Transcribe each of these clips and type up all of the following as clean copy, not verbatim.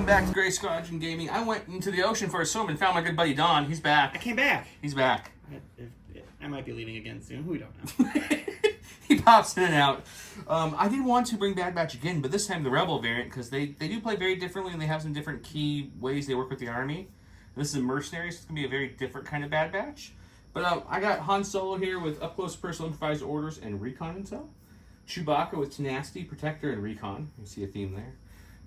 Welcome back to Gray Squadron Gaming. I went into the ocean for a swim and found my good buddy Don. He's back. I came back. He's back. I might be leaving again soon. We don't know. He pops in and out. I did want to bring Bad Batch again, but this time the Rebel variant, because they do play very differently and they have some different key ways they work with the Army. This is a Mercenaries, so it's going to be a very different kind of Bad Batch. But I got Han Solo here with up-close personal improvised orders and recon intel. Chewbacca with tenacity, protector, and recon. You see a theme there.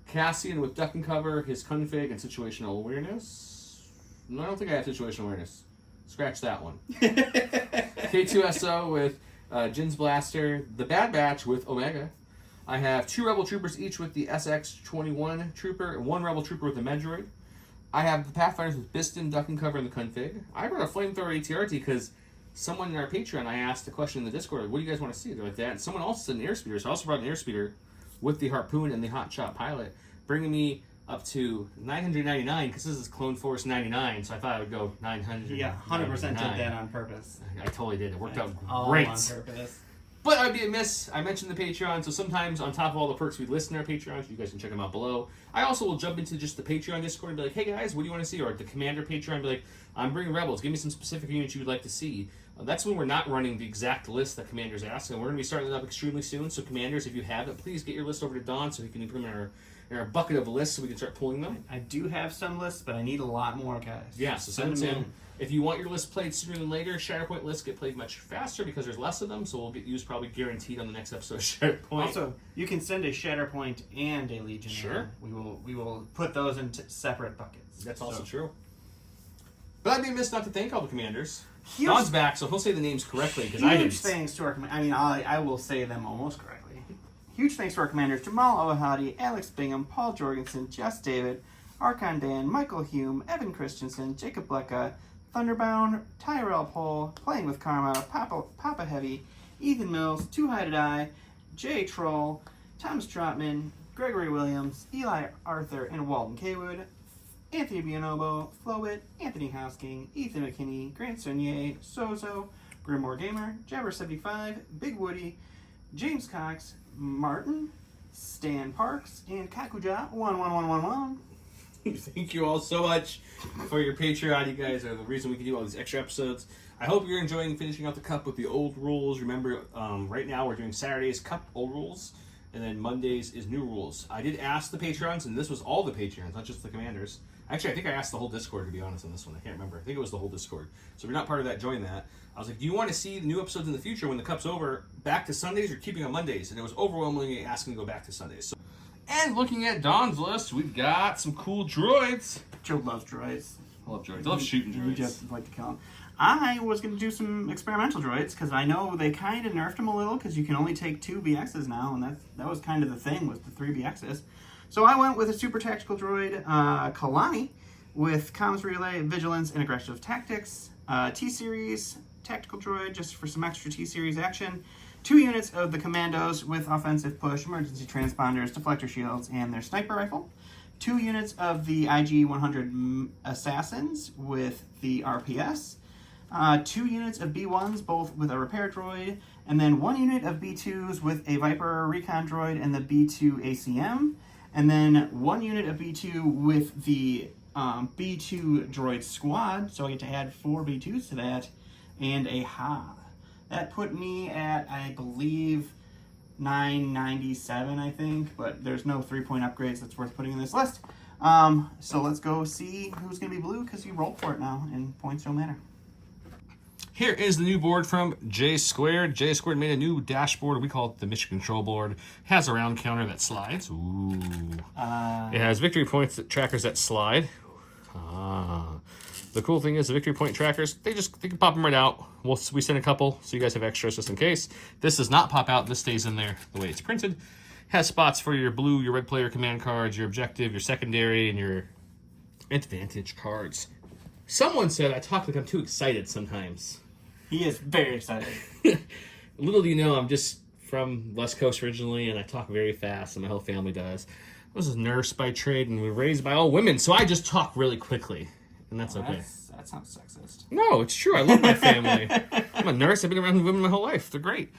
Cassian with duck and cover, his config, and situational awareness. No, I don't think I have situational awareness. Scratch that one. K2SO with Jin's Blaster. The Bad Batch with Omega. I have 2 Rebel Troopers each with the SX-21 Trooper and 1 Rebel Trooper with the Medroid. I have the Pathfinders with Biston, duck and cover, and the config. I brought a Flamethrower ATRT because someone in our Patreon, I asked a question in the Discord, like, what do you guys want to see? They're like that. And someone else said an airspeeder, so I also brought an airspeeder with the Harpoon and the Hot Shot Pilot, bringing me up to 999, because this is Clone Force 99, so I thought I would go 900. Yeah, 100% did that on purpose. I totally did. It worked out all great. on purpose. But I'd be amiss. I mentioned the Patreon, so sometimes on top of all the perks we list in our Patreons, you guys can check them out below. I also will jump into just the Patreon Discord and be like, hey guys, what do you want to see? Or the Commander Patreon, be like, I'm bringing Rebels. Give me some specific units you would like to see. That's when we're not running the exact list that Commander's asking. We're going to be starting it up extremely soon. So Commanders, if you have it, please get your list over to Don so he can put them in our bucket of lists so we can start pulling them. I do have some lists, but I need a lot more, guys. Yeah, so send them in. If you want your list played sooner than later, Shatterpoint lists get played much faster because there's less of them, so we'll get used probably guaranteed on the next episode of Shatterpoint. Also, you can send a Shatterpoint and a Legion. Sure. We will put those into separate buckets. That's also true. But I'd be amiss not to thank all the commanders. Don's back, so he'll say the names correctly because I didn't. Huge thanks to our I will say them almost correctly. Huge thanks to our commanders: Jamal Ohadi, Alex Bingham, Paul Jorgensen, Jess David, Archon Dan, Michael Hume, Evan Christensen, Jacob Blecka, Thunderbound, Tyrell Pohl, Playing with Karma, Papa Heavy, Ethan Mills, Too High to Die, Jay Troll, Thomas Trotman, Gregory Williams, Eli Arthur, and Walton Kaywood, Anthony Bionobo, Flowit, Anthony Hosking, Ethan McKinney, Grant Sonier, Sozo, Grimoire Gamer, Jabber75, Big Woody, James Cox, Martin, Stan Parks, and Kakuja11111. Thank you all so much for your Patreon. You guys are the reason we can do all these extra episodes. I hope you're enjoying finishing out the Cup with the old rules. Remember, right now we're doing Saturdays Cup old rules, and then Mondays is new rules. I did ask the Patreons, and this was all the Patreons, not just the commanders. Actually, I think I asked the whole Discord, to be honest, on this one. I can't remember. I think it was the whole Discord. So if you're not part of that, join that. I was like, do you want to see the new episodes in the future when the Cup's over back to Sundays or keeping on Mondays? And it was overwhelmingly asking to go back to Sundays. So, and looking at Don's list, we've got some cool droids. Joe loves droids. I love droids. I love shooting droids. You just like to kill them. I was going to do some experimental droids because I know they kind of nerfed them a little because you can only take 2 BXs now, and that was kind of the thing, was the 3 BXs. So I went with a super tactical droid, Kalani, with comms relay, vigilance, and aggressive tactics. T-Series tactical droid just for some extra T-Series action. 2 units of the commandos with offensive push, emergency transponders, deflector shields, and their sniper rifle. 2 units of the IG-100 assassins with the RPS. 2 units of B1s, both with a repair droid. And then 1 unit of B2s with a Viper recon droid and the B2 ACM. And then 1 unit of B2 with the B2 droid squad. So I get to add 4 B2s to that. And a HA. That put me at, I believe, 997, I think, but there's no 3-point upgrades that's worth putting in this list. So let's go see who's going to be blue, because you roll for it now, and points don't matter. Here is the new board from J Squared. J Squared made a new dashboard. We call it the mission control board. It has a round counter that slides. Ooh. It has victory points trackers that slide. The cool thing is the victory point trackers, they can pop them right out. We send a couple, so you guys have extras just in case. This does not pop out. This stays in there the way it's printed. Has spots for your blue, your red player command cards, your objective, your secondary, and your advantage cards. Someone said I talk like I'm too excited sometimes. He is very excited. Little do you know, I'm just from West Coast originally, and I talk very fast, and my whole family does. I was a nurse by trade, and we were raised by all women, so I just talk really quickly. And that's okay. That sounds sexist. No, it's true. I love my family. I'm a nurse. I've been around women my whole life. They're great.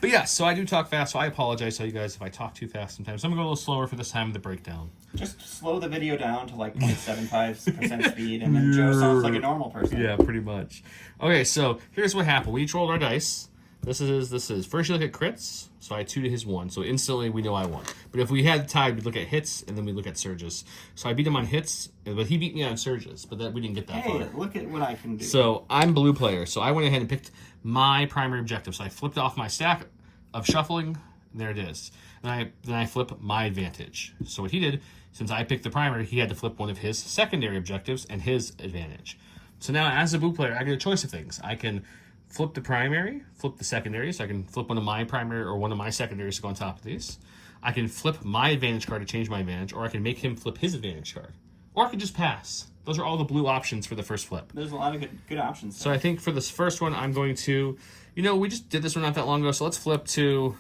But yeah, so I do talk fast, so I apologize to you guys if I talk too fast sometimes. So I'm going to go a little slower for this time of the breakdown. Just slow the video down to like 0.75% speed, and then Joe sounds like a normal person. Yeah, pretty much. Okay, so here's what happened. We each rolled our dice. This is first you look at crits, so I had 2 to his 1, so instantly we know I won. But if we had tied, we'd look at hits, and then we look at surges. So I beat him on hits, but he beat me on surges, but we didn't get that far. Hey, look at what I can do. So I'm blue player, so I went ahead and picked my primary objective. So I flipped off my stack of shuffling, and there it is. And then I flip my advantage. So what he did, since I picked the primary, he had to flip one of his secondary objectives and his advantage. So now as a blue player, I get a choice of things. I can flip the primary, flip the secondary, so I can flip one of my primary or one of my secondaries to go on top of these. I can flip my advantage card to change my advantage, or I can make him flip his advantage card. Or I can just pass. Those are all the blue options for the first flip. There's a lot of good options. So I think for this first one, I'm going to, we just did this one not that long ago, so let's flip to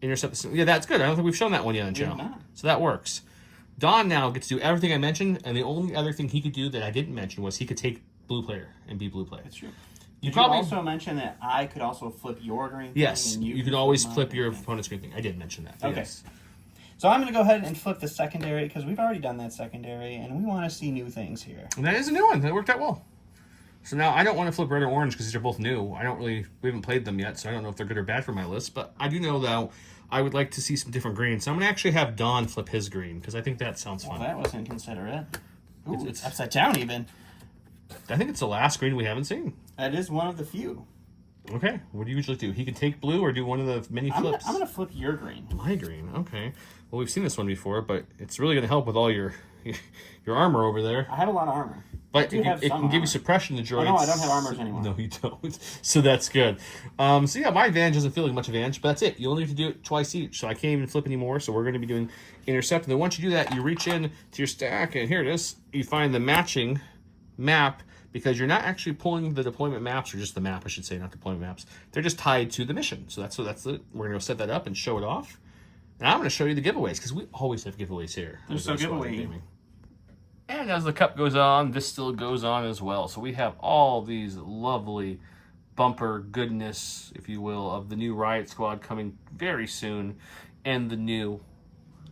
intercept the... Yeah, that's good. I don't think we've shown that one yet on the channel. So that works. Don now gets to do everything I mentioned, and the only other thing he could do that I didn't mention was he could take blue player and be blue player. That's true. You probably also mentioned that I could also flip your green thing. Yes, you could always flip your opponent's green thing. I did mention that. Okay. Yes. So I'm going to go ahead and flip the secondary because we've already done that secondary, and we want to see new things here. And that is a new one. That worked out well. So now I don't want to flip red or orange because these are both new. We haven't played them yet, so I don't know if they're good or bad for my list. But I do know that I would like to see some different greens. So I'm going to actually have Don flip his green because I think that sounds fun. Well, that was inconsiderate. Ooh, it's upside down even. I think it's the last green we haven't seen. That is one of the few. Okay, what do you usually do? He can take blue or do one of the many flips? I'm going to flip your green. My green, okay. Well, we've seen this one before, but it's really going to help with all your armor over there. I have a lot of armor. But it can give you suppression to droids. Oh, no, I don't have armors anymore. No, you don't. So that's good. So yeah, my advantage doesn't feel like much advantage, but that's it. You only have to do it twice each, so I can't even flip anymore, so we're going to be doing intercept. And then once you do that, you reach in to your stack, and here it is. You find the matching map, because you're not actually pulling the deployment maps, or just the map, I should say, not deployment maps. They're just tied to the mission. So that's it. We're going to go set that up and show it off. And I'm going to show you the giveaways, because we always have giveaways here. There's no giveaway. And as the cup goes on, this still goes on as well. So we have all these lovely bumper goodness, if you will, of the new Riot Squad coming very soon, and the new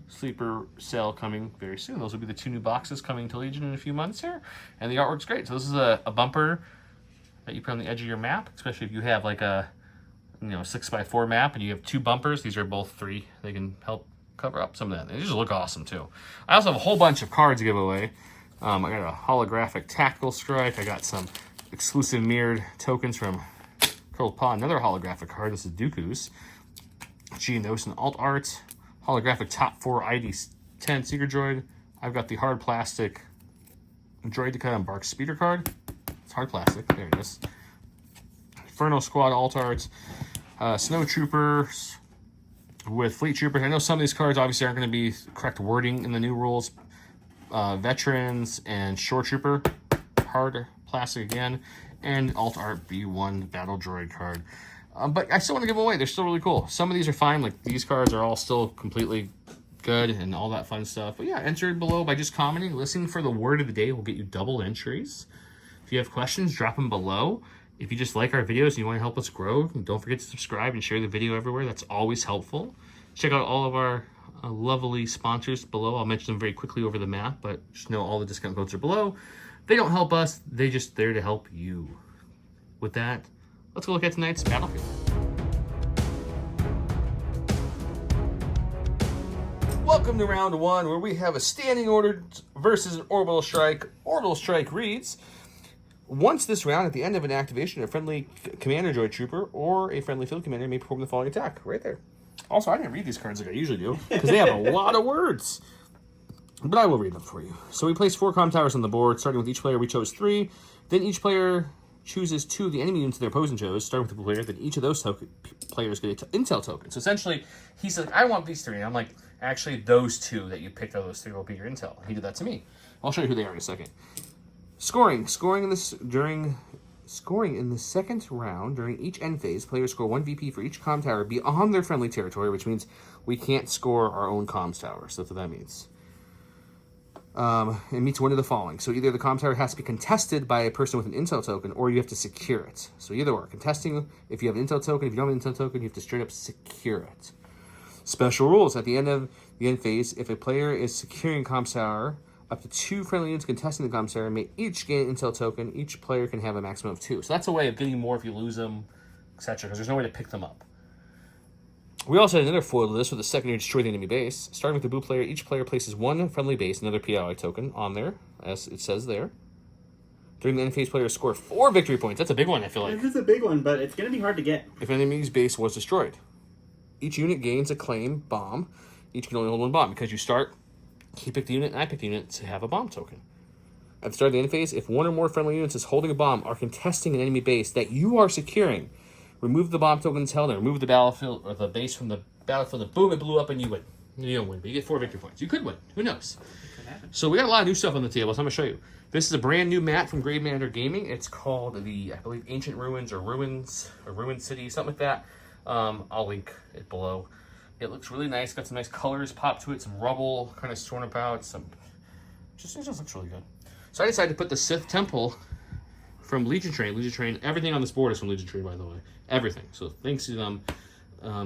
Sleeper Cell coming very soon. Those will be the 2 new boxes coming to Legion in a few months here, and the artwork's great. So this is a bumper that you put on the edge of your map, especially if you have like a 6x4 map and you have 2 bumpers. These are both 3. They can help cover up some of that. They just look awesome too. I also have a whole bunch of cards to give away. I got a holographic tactical strike. I got some exclusive mirrored tokens from Curled Paw. Another holographic card. This is Dooku's. Geonos and Alt Art. Holographic top 4 ID10 Seeker Droid. I've got the hard plastic Droid to cut on Bark Speeder card. It's hard plastic. There it is. Inferno Squad Alt Art. Snow Troopers with Fleet Troopers. I know some of these cards obviously aren't going to be correct wording in the new rules. Veterans and Shore Trooper. Hard plastic again. And Alt Art B1 Battle Droid card. But I still want to give them away. They're still really cool. Some of these are fine. Like these cards are all still completely good and all that fun stuff. But yeah, enter below by just commenting. Listening for the word of the day will get you double entries. If you have questions, drop them below. If you just like our videos and you want to help us grow, don't forget to subscribe and share the video everywhere. That's always helpful. Check out all of our lovely sponsors below. I'll mention them very quickly over the map, but just know all the discount codes are below. They don't help us. They're just there to help you. With that, let's go look at tonight's battlefield. Welcome to round 1, where we have a standing order versus an orbital strike. Orbital strike reads: once this round, at the end of an activation, a friendly commander droid trooper or a friendly field commander may perform the following attack. Right there. Also, I didn't read these cards like I usually do, because they have a lot of words. But I will read them for you. So we place 4 comm towers on the board. Starting with each player, we chose 3. Then each player chooses 2 of the enemy units their opposing chose. Starting with the player, then each of those players get an intel token. So essentially, he's like, I want these 3. And I'm like, actually, those 2 that you picked out of those 3 will be your intel. He did that to me. I'll show you who they are in a second. Scoring in the second round during each end phase, players score 1 VP for each comm tower beyond their friendly territory, which means we can't score our own comms tower. So that's what that means. It meets one of the following. So either the comm tower has to be contested by a person with an intel token, or you have to secure it. So either or. Contesting, if you have an intel token. If you don't have an intel token, you have to straight up secure it. Special rules. At the end of the end phase, if a player is securing comm tower, up to 2 friendly units contesting the comm tower may each gain an intel token. Each player can have a maximum of 2. So that's a way of getting more if you lose them, etc. Because there's no way to pick them up. We also had another foil to this with a secondary destroy the enemy base. Starting with the blue player, each player places 1 friendly base, another PLI token, on there, as it says there. During the end phase, players score 4 victory points. That's a big one, I feel like. This is a big one, but it's going to be hard to get. If an enemy's base was destroyed. Each unit gains a claim bomb. Each can only hold 1 bomb. Because you start, he picked the unit, and I picked the unit to have a bomb token. At the start of the end phase, if 1 or more friendly units is holding a bomb or contesting an enemy base that you are securing, remove the bomb tokens held and remove the battlefield or the base from the battlefield, and boom, it blew up and you win. You don't win, but you get 4 victory points. You could win. Who knows? So we got a lot of new stuff on the table, so I'm going to show you. This is a brand new mat from Grave Matter Gaming. It's called the, I believe, Ancient Ruins or Ruined City, something like that. I'll link it below. It looks really nice. Got some nice colors pop to it. Some rubble kind of torn about. It just looks really good. So I decided to put the Sith Temple from Legion Train. Legion Train, everything on this board is from Legion Train, by the way. Everything. So thanks to them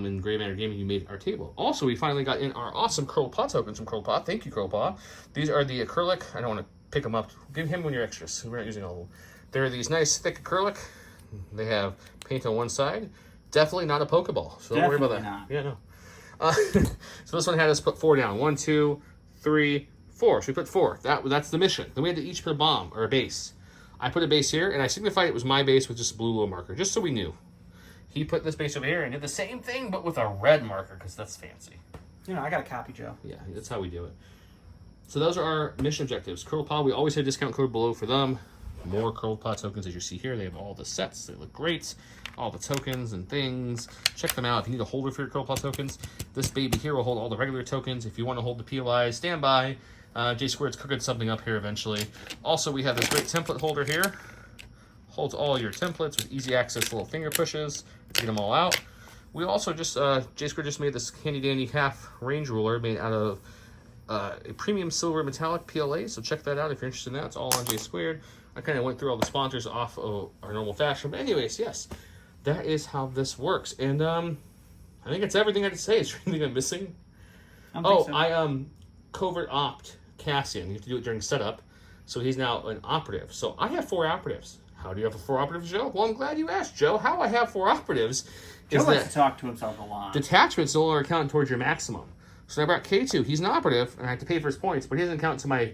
in Grave Matter Gaming, you made our table. Also, we finally got in our awesome Curl Paw tokens from Curl Paw. Thank you, Curl Paw. These are the acrylic. I don't want to pick them up. Give him one of your extras. We're not using all of them. They're these nice, thick acrylic. They have paint on one side. Definitely not a Pokeball, so don't worry about that. Not. Yeah, no. So this one had us put 4 down. 1, 2, 3, 4. So we put 4. That's the mission. Then we had to each put a bomb or a base. I put a base here, and I signified it was my base with just a blue little marker, just so we knew. He put this base over here and did the same thing, but with a red marker, because that's fancy. You know, I got a copy, Joe. Yeah, that's how we do it. So those are our mission objectives. Curl Paw, we always have a discount code below for them. More Curl Paw tokens, as you see here. They have all the sets. They look great. All the tokens and things. Check them out. If you need a holder for your Curl Paw tokens, this baby here will hold all the regular tokens. If you want to hold the POIs, stand by. J Squared's cooking something up here eventually. Also, we have this great template holder here. Holds all your templates with easy access little finger pushes to get them all out. We also just, J Squared just made this handy dandy half range ruler made out of a premium silver metallic PLA. So check that out if you're interested in that. It's all on J Squared. I kind of went through all the sponsors off of our normal fashion. But anyways, yes, that is how this works. And I think that's everything I had to say. Is there anything I'm missing? I covert opt Cassian. You have to do it during setup. So he's now an operative. So I have 4 operatives. How do you have 4 operatives, Joe? Well, I'm glad you asked, Joe. How I have 4 operatives Joe is likes that to talk to himself a lot. detachments no longer count towards your maximum. So I brought K2. He's an operative, and I have to pay for his points, but he doesn't count to my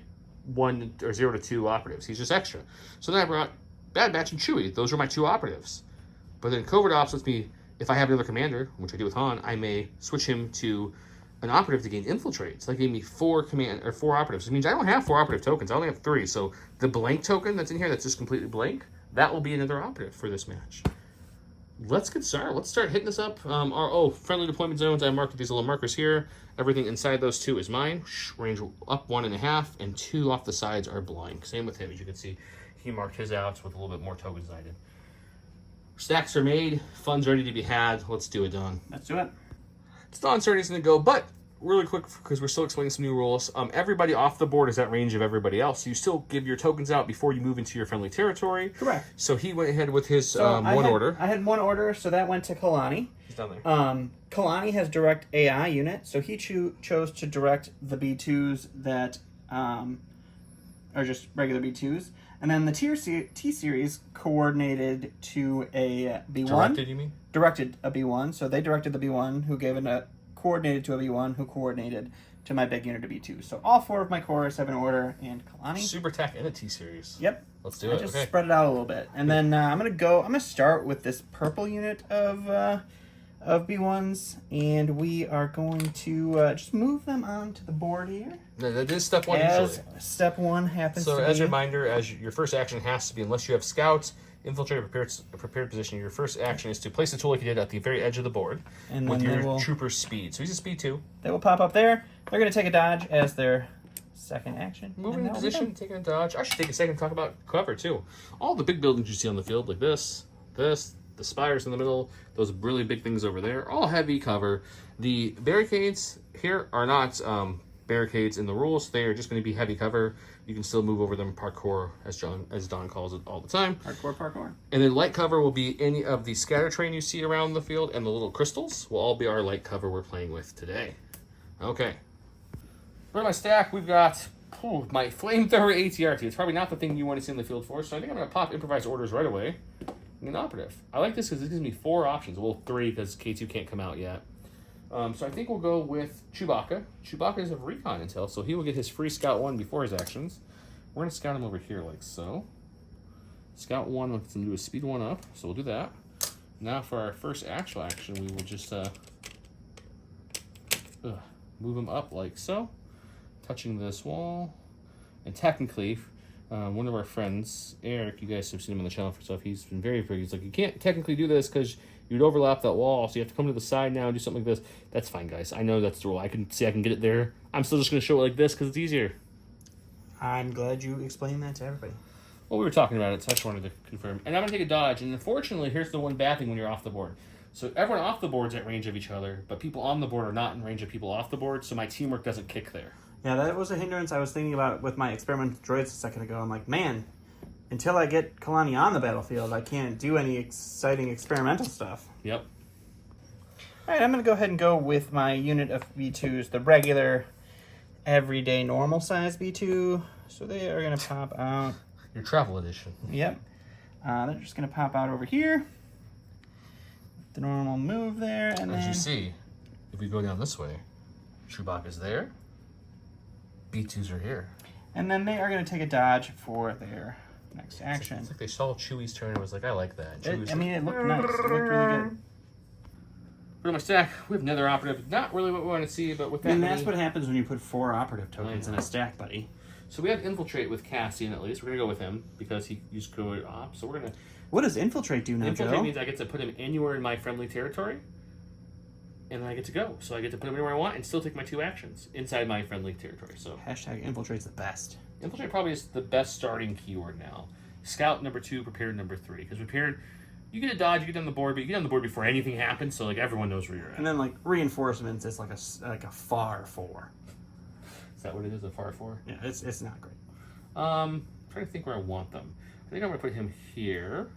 1 or 0 to 2 operatives. He's just extra. So then I brought Bad Batch and Chewie. Those are my 2 operatives. But then Covert Ops lets me, if I have another commander, which I do with Han, I may switch him to an operative to gain infiltrate. So that gave me 4 operatives. It means I don't have 4 operative tokens. I only have 3. So the blank token that's in here that's just completely blank, that will be another operative for this match. Let's get started. Let's start hitting this up. Friendly deployment zones. I marked with these little markers here. Everything inside those 2 is mine. Range up 1.5, and 2 off the sides are blank. Same with him, as you can see. He marked his out with a little bit more tokens than I did. Stacks are made. Funds ready to be had. Let's do it, Don. Let's do it. It's Don's turn. He's going to go, but really quick, because we're still explaining some new rules. Everybody off the board is at range of everybody else. You still give your tokens out before you move into your friendly territory. Correct. So he went ahead with his order. I had 1 order, so that went to Kalani. He's down there. Kalani has direct AI unit, so he chose to direct the B2s that are just regular B2s. And then the T-Series coordinated to a B1. Directed, you mean? Directed a B1, so they directed the B1, who gave coordinated to a B1, who coordinated to my big unit of B2. So all 4 of my cores have an order, and Kalani. Super Tech and a T-Series. Yep. Let's do it. I just spread it out a little bit. And then I'm gonna start with this purple unit of B1s, and we are going to just move them onto the board here. That is step 1 as usually. Step 1 happens So to as be... a reminder, as your first action has to be, unless you have scouts, infiltrate a prepared position, your first action is to place the tool like you did at the very edge of the board and with then your trooper's speed. So he's a speed 2. They will pop up there. They're going to take a dodge as their second action. Moving in position, taking a dodge. I should take a second to talk about cover too. All the big buildings you see on the field, like this, the spires in the middle, those really big things over there, all heavy cover. The barricades here are not barricades in the rules. They are just going to be heavy cover. You can still move over them parkour, as Don calls it all the time. Parkour. And then light cover will be any of the scatter terrain you see around the field, and the little crystals will all be our light cover we're playing with today. Okay. For my stack, we've got my flamethrower ATRT. It's probably not the thing you want to see in the field for, so I think I'm going to pop improvised orders right away. An operative. I like this because this gives me 4 options. Well, 3 because K2 can't come out yet. So I think we'll go with Chewbacca. Chewbacca is of recon intel, so he will get his free Scout 1 before his actions. We're going to scout him over here like so. Scout 1 lets him do a speed 1 up, so we'll do that. Now for our first actual action, we will just move him up like so, touching this wall. And technically, one of our friends, Eric, you guys have seen him on the channel for stuff, he's been very he's like, you can't technically do this because you'd overlap that wall, so you have to come to the side now and do something like this. That's fine, guys. I know that's the rule. I can get it there. I'm still just going to show it like this because it's easier. I'm glad you explained that to everybody. Well, we were talking about it, so I just wanted to confirm. And I'm going to take a dodge, and unfortunately, here's the one bad thing when you're off the board. So everyone off the board's at range of each other, but people on the board are not in range of people off the board, so my teamwork doesn't kick there. Yeah, that was a hindrance I was thinking about with my experimental droids a second ago. I'm like, man, until I get Kalani on the battlefield, I can't do any exciting experimental stuff. Yep. All right, I'm going to go ahead and go with my unit of B2s, the regular, everyday, normal size B2. So they are going to pop out. Your travel edition. Yep. They're just going to pop out over here. The normal move there, and As then... you see, if we go down this way, Chewbacca's there. B2s are here. And then they are going to take a dodge for their next action. It's like they saw Chewie's turn and was like, I like that. It looked nice. It looked really good. For my stack, we have another operative. Not really what we want to see, but with that And that's what happens when you put 4 operative tokens in a stack, buddy. So we have Infiltrate with Cassian, at least. We're going to go with him because he used droid op. So we're going to... What does Infiltrate do now, Infiltrate Joe? means I get to put him anywhere in my friendly territory. And then I get to go. So I get to put him anywhere I want and still take my 2 actions inside my friendly territory. So Hashtag Infiltrate's the best. Infiltrate probably is the best starting keyword now. Scout number 2, prepared number 3. Because prepared, you get a dodge, you get on the board, but you get on the board before anything happens, so like everyone knows where you're at. And then like reinforcements, it's like a far 4. Is that what it is? A far 4? Yeah, it's not great. Trying to think where I want them. I think I'm gonna put him here.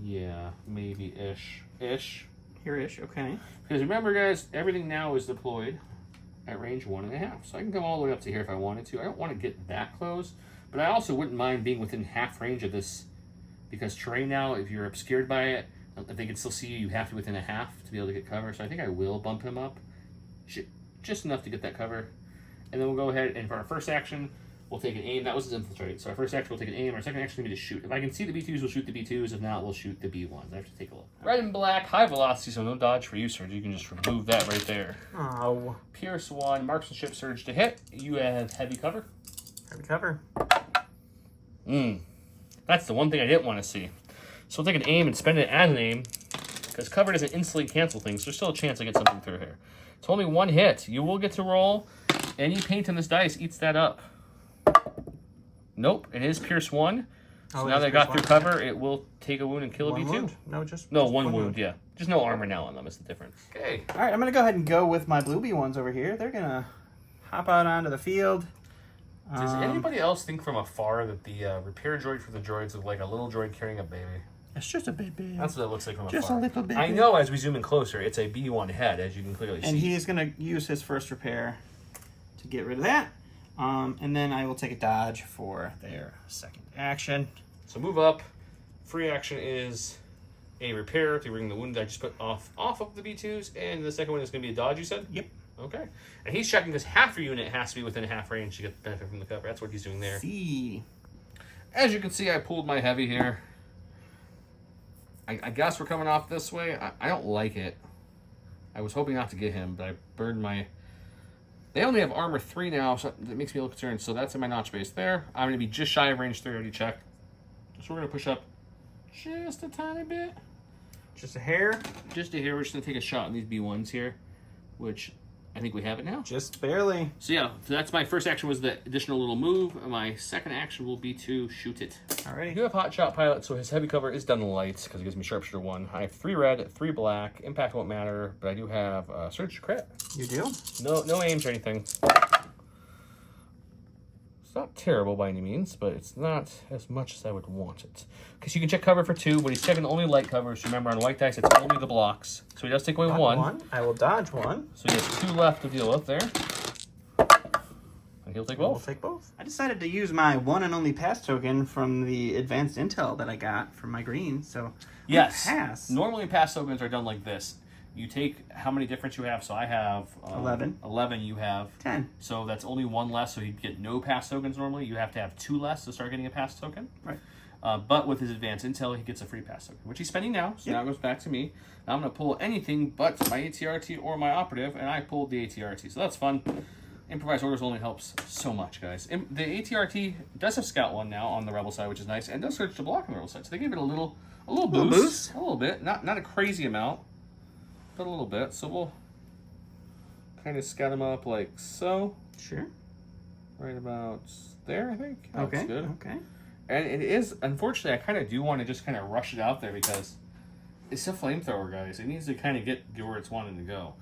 Yeah, maybe ish. Here-ish, okay. Because remember, guys, everything now is deployed at range 1.5. So I can come all the way up to here if I wanted to. I don't want to get that close, but I also wouldn't mind being within half range of this, because terrain now, if you're obscured by it, if they can still see you, you have to be within a half to be able to get cover. So I think I will bump him up just enough to get that cover. And then we'll go ahead and for our first action, we'll take an aim. That was his Infiltrate. So our first action, we'll take an aim. Our second action will be to shoot. If I can see the B2s, we'll shoot the B2s. If not, we'll shoot the B1s. I have to take a look. Red and black, high velocity, so no dodge for you, Surge. You can just remove that right there. Oh. Pierce 1, marksmanship, Surge to hit. You have heavy cover. Heavy cover. That's the one thing I didn't want to see. So we'll take an aim and spend it as an aim, because cover doesn't instantly cancel things. So there's still a chance I get something through here. It's only 1 hit. You will get to roll. Any paint on this dice eats that up. Nope, it is Pierce 1. So now that I got through cover, it will take a wound and kill a B2. Wound? No, just one wound, yeah. Just no armor now on them is the difference. Okay. All right, I'm going to go ahead and go with my blue B1s over here. They're going to hop out onto the field. Does anybody else think from afar that the repair droid for the droids look like a little droid carrying a baby? It's just a baby. That's what it looks like from afar. Just a little baby. I know as we zoom in closer, it's a B1 head, as you can clearly see. And he's going to use his first repair to get rid of that. And then I will take a dodge for their second action. So move up. Free action is a repair to bring the wound I just put off of the B2s. And the second one is going to be a dodge, you said? Yep. Okay. And he's checking because half your unit has to be within half range to get the benefit from the cover. That's what he's doing there. See. As you can see, I pulled my heavy here. I guess we're coming off this way. I don't like it. I was hoping not to get him, but I burned my... They only have armor 3 now, so that makes me a little concerned. So that's in my notch base there. I'm going to be just shy of range 3, already checked. So we're going to push up just a tiny bit. Just a hair? Just a hair. We're just going to take a shot on these B1s here, which I think we have it now. Just barely. So yeah, so that's my first action was the additional little move. My second action will be to shoot it. Alrighty. I do have Hot Shot Pilot, so his heavy cover is done light because it gives me Sharpshooter 1. I have 3 red, 3 black. Impact won't matter, but I do have Surge to Crit. You do? No aims or anything. It's not terrible by any means, but it's not as much as I would want it. Because you can check cover for 2, but he's checking only light covers. Remember, on white dice, it's only the blocks. So he does take away 1. I will dodge 1. So he has 2 left to deal with there. And he'll take both. We'll take both. I decided to use my one and only pass token from the advanced intel that I got from my green. So yes, pass. Normally pass tokens are done like this. You take how many difference you have. So I have 11. 11. You have 10. So that's only 1 less. So he'd get no pass tokens normally. You have to have 2 less to start getting a pass token. Right. But with his advanced intel, he gets a free pass token, which he's spending now. So now it goes back to me. Now I'm going to pull anything but my ATRT or my operative, and I pulled the ATRT. So that's fun. Improvised orders only helps so much, guys. The ATRT does have Scout 1 now on the Rebel side, which is nice, and does Surge to Block on the Rebel side. So they gave it a little boost. A little bit. Not a crazy amount, but a little bit. So we'll kind of scout him up like so. Sure. Right about there, I think. Okay. That's good. Okay. And it is, unfortunately, I kind of do want to just kind of rush it out there because it's a flamethrower, guys. It needs to kind of get where it's wanting to go.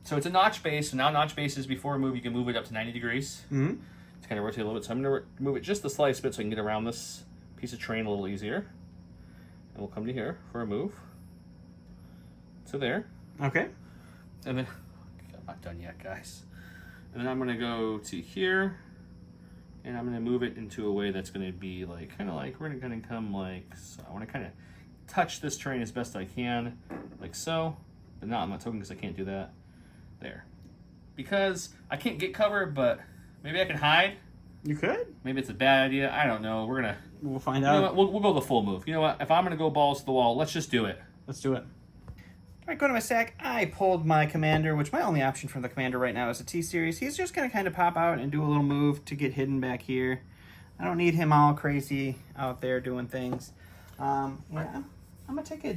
So it's a notch base. So now notch bases, before a move, you can move it up to 90 degrees. Mm-hmm. To kind of rotate a little bit. So I'm going to move it just the slightest bit so I can get around this piece of terrain a little easier. And we'll come to here for a move. To there. Okay. And then, I'm not done yet, guys. And then I'm going to go to here. And I'm going to move it into a way that's going to be like, kind of like, we're going to come like, so I want to kind of touch this terrain as best I can, like so. But not on my token because I can't do that. There. Because I can't get cover, but maybe I can hide. You could. Maybe it's a bad idea. I don't know. We'll find You out. know what? We'll go the full move. You know what? If I'm going to go balls to the wall, let's just do it. Let's do it. All right, go to my stack. I pulled my commander, which my only option for the commander right now is a T-Series. He's just going to kind of pop out and do a little move to get hidden back here. I don't need him all crazy out there doing things. Yeah, I'm going to take a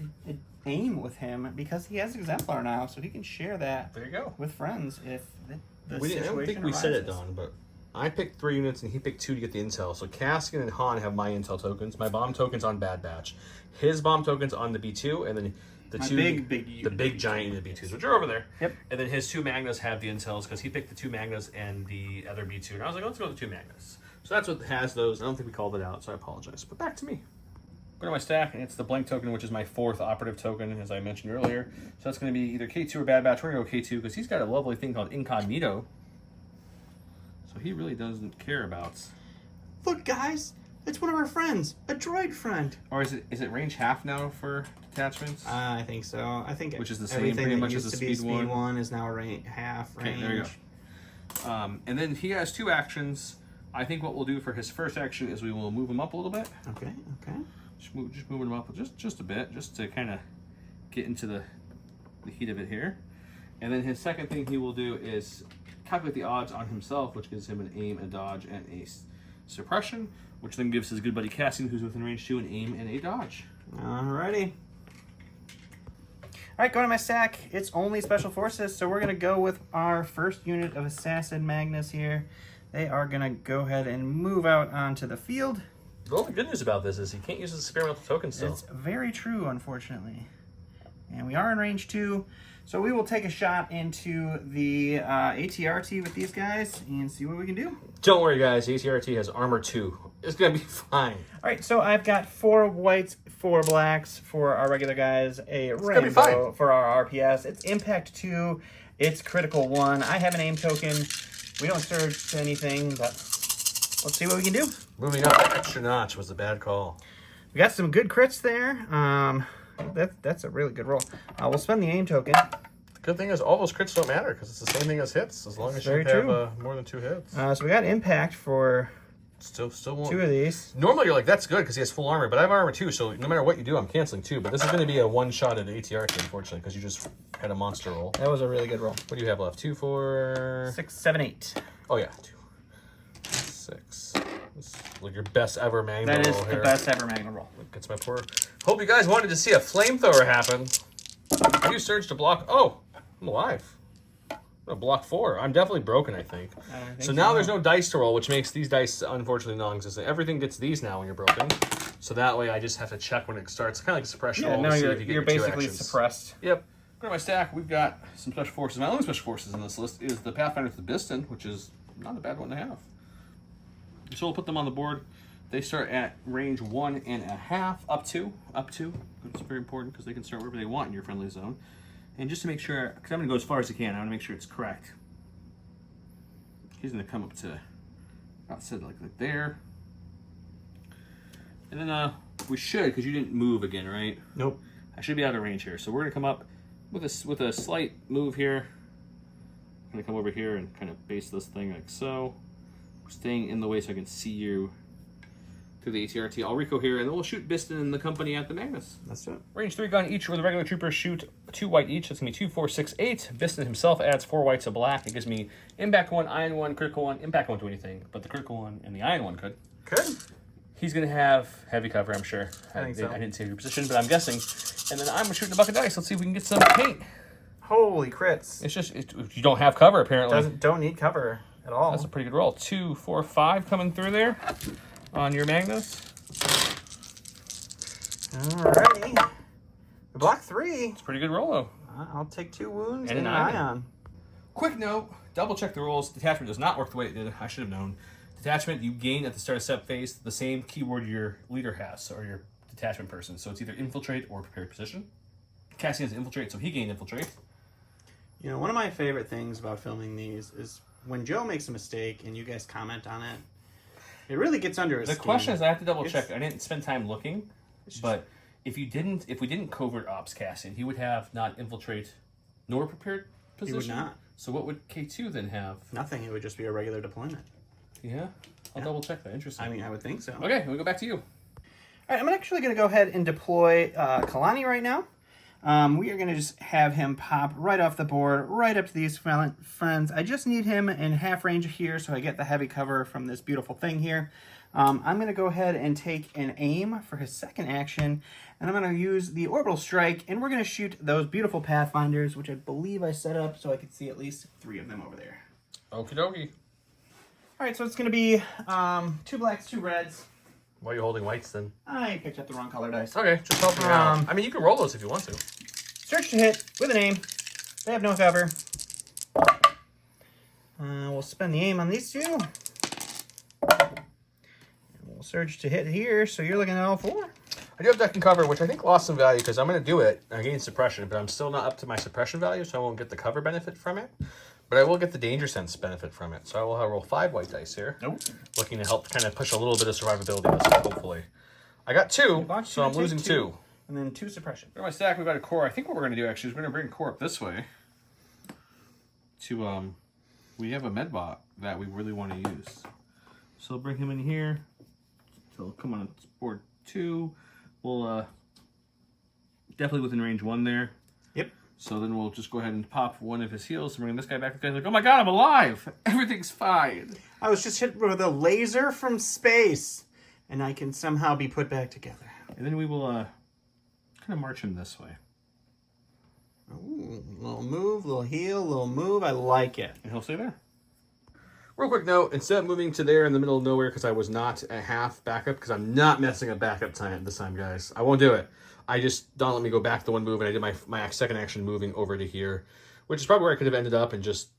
aim with him because he has Exemplar now, so he can share that There you go. with friends if the I situation don't think we arises. said it, Don, but I picked 3 units and he picked 2 to get the intel. So Cassian and Han have my intel tokens. My bomb tokens on Bad Batch. His bomb tokens on the B2, and then the big giant unit B2s, which are over there. Yep. And then his 2 Magnas have the intels because he picked the 2 Magnas and the other B2. And I was like, let's go with the 2 Magnas. So that's what has those. I don't think we called it out, so I apologize. But back to me. Go to my stack, and it's the blank token, which is my 4th operative token, as I mentioned earlier. So that's going to be either K2 or Bad Batch. We're going to go K2 because he's got a lovely thing called Incognito. So he really doesn't care about. Look, guys, it's one of our friends, a droid friend. Or is it range half now for detachments? I think so. I think which is the same everything pretty that much used as the to be speed one is now half range. Okay, there you go. And then he has 2 actions. I think what we'll do for his first action is we will move him up a little bit. Okay. Just moving him up just a bit, just to kind of get into the heat of it here. And then his second thing he will do is calculate the odds on himself, which gives him an aim, a dodge, and a suppression, which then gives his good buddy Cassian, who's within range 2, an aim and a dodge. Alrighty. Alright, going to my stack. It's only Special Forces, so we're going to go with our first unit of Assassin Magnus here. They are going to go ahead and move out onto the field. The only good news about this is he can't use his experimental token still. It's very true, unfortunately. And we are in range 2, so we will take a shot into the ATRT with these guys and see what we can do. Don't worry, guys. ATRT has armor 2. It's going to be fine. All right, so I've got 4 whites, 4 blacks for our regular guys, a rainbow for our RPS. It's impact 2. It's critical 1. I have an aim token. We don't surge to anything, but let's see what we can do. Moving up extra notch was a bad call. We got some good crits there. That's a really good roll. We'll spend the aim token. The good thing is all those crits don't matter because it's the same thing as hits as long as you have more than 2 hits. So we got impact for still won't. 2 of these. Normally you're like, that's good because he has full armor, but I have armor 2, so no matter what you do, I'm canceling 2. But this is going to be a one-shotted ATRT, unfortunately, because you just had a monster roll. That was a really good roll. What do you have left? 2, 4... 6, 7, 8. Oh, yeah. 2, 6. This is like your best ever Magna roll. That is the best ever Magna roll. Gets my poor... Hope you guys wanted to see a flamethrower happen. I do surge to block. Oh, I'm alive. Oh, block 4. I'm definitely broken, I think. So now there's no dice to roll, which makes these dice unfortunately non-existent. Everything gets these now when you're broken. So that way I just have to check when it starts. Kind of like a suppression roll. Now to see you're, if you get you're your 2 basically actions. suppressed. Yep. Go to my stack. We've got some special forces. My only special forces in this list is the Pathfinder with the Biston, which is not a bad one to have. So we'll put them on the board. They start at range 1.5, up to. It's very important because they can start wherever they want in your friendly zone. And just to make sure, because I'm going to go as far as I can, I want to make sure it's correct. He's going to come up to outside like there. And then we should, because you didn't move again, right? Nope. I should be out of range here. So we're going to come up with a slight move here. I'm going to come over here and kind of base this thing like so. We're staying in the way so I can see you through the ATRT. I'll Rico here, and then we'll shoot Biston and the company at the Magnus. That's it. Range 3 gun each, where the regular troopers shoot 2 white each. That's going to be 2, 4, 6, 8. Biston himself adds 4 whites of black. It gives me impact 1, iron 1, critical 1. Impact won't do anything, but the critical 1 and the iron 1 could. Good. He's going to have heavy cover, I'm sure. I think so. I didn't say your position, but I'm guessing. And then I'm shooting a bucket of dice. Let's see if we can get some paint. Holy crits. It's just, you don't have cover, apparently. Don't need cover at all. That's a pretty good roll. 2, 4, 5 coming through there on your Magnus. Alrighty. Block 3. It's a pretty good roll, though. I'll take 2 wounds And and an an ion. ion. Quick note, double check the rolls. Detachment does not work the way it did. I should have known. Detachment, you gain at the start of step phase the same keyword your leader has, or your detachment person. So it's either infiltrate or prepared position. Cassian has infiltrate, so he gained infiltrate. You know, one of my favorite things about filming these is when Joe makes a mistake and you guys comment on it. It really gets under his The skin. question is, I have to double check. I didn't spend time looking, but if we didn't covert ops Cassian, he would have not infiltrate nor prepared position. He would not. So what would K2 then have? Nothing. It would just be a regular deployment. Yeah, I'll double check that. Interesting. I mean, I would think so. Okay, we'll go back to you. All right, I'm actually going to go ahead and deploy Kalani right now. We are going to just have him pop right off the board, right up to these friends. I just need him in half range here so I get the heavy cover from this beautiful thing here. I'm going to go ahead and take an aim for his second action, and I'm going to use the orbital strike, and we're going to shoot those beautiful Pathfinders, which I believe I set up so I could see at least 3 of them over there. Okie dokie. All right, so it's going to be 2 blacks, 2 reds. Why are you holding whites then? I picked up the wrong color dice. Okay, just help me out. I mean, you can roll those if you want to. Search to hit with an aim. They have no cover. We'll spend the aim on these 2. And we'll search to hit here, so you're looking at all 4. I do have deck and cover, which I think lost some value because I'm going to do it. I gain suppression, but I'm still not up to my suppression value, so I won't get the cover benefit from it. But I will get the danger sense benefit from it. So I will roll 5 white dice here. Nope. Looking to help kind of push a little bit of survivability this way, hopefully. I got 2, so I'm losing 2. And then 2 suppression. In my stack, we've got a core. I think what we're going to do, actually, is we're going to bring core up this way. We have a medbot that we really want to use. So I'll bring him in here. So he'll come on board 2. We'll definitely within range 1 there. Yep. So then we'll just go ahead and pop one of his heals and bring this guy back. The guy's like, oh my god, I'm alive! Everything's fine. I was just hit with a laser from space, and I can somehow be put back together. And then we will kind of march him this way. Ooh, little move, little heal, little move. I like it. And he'll stay there. Real quick note, instead of moving to there in the middle of nowhere because I was not at half backup, because I'm not messing up backup time this time, guys. I won't do it. I just don't let me go back to one move, and I did my second action moving over to here, which is probably where I could have ended up and just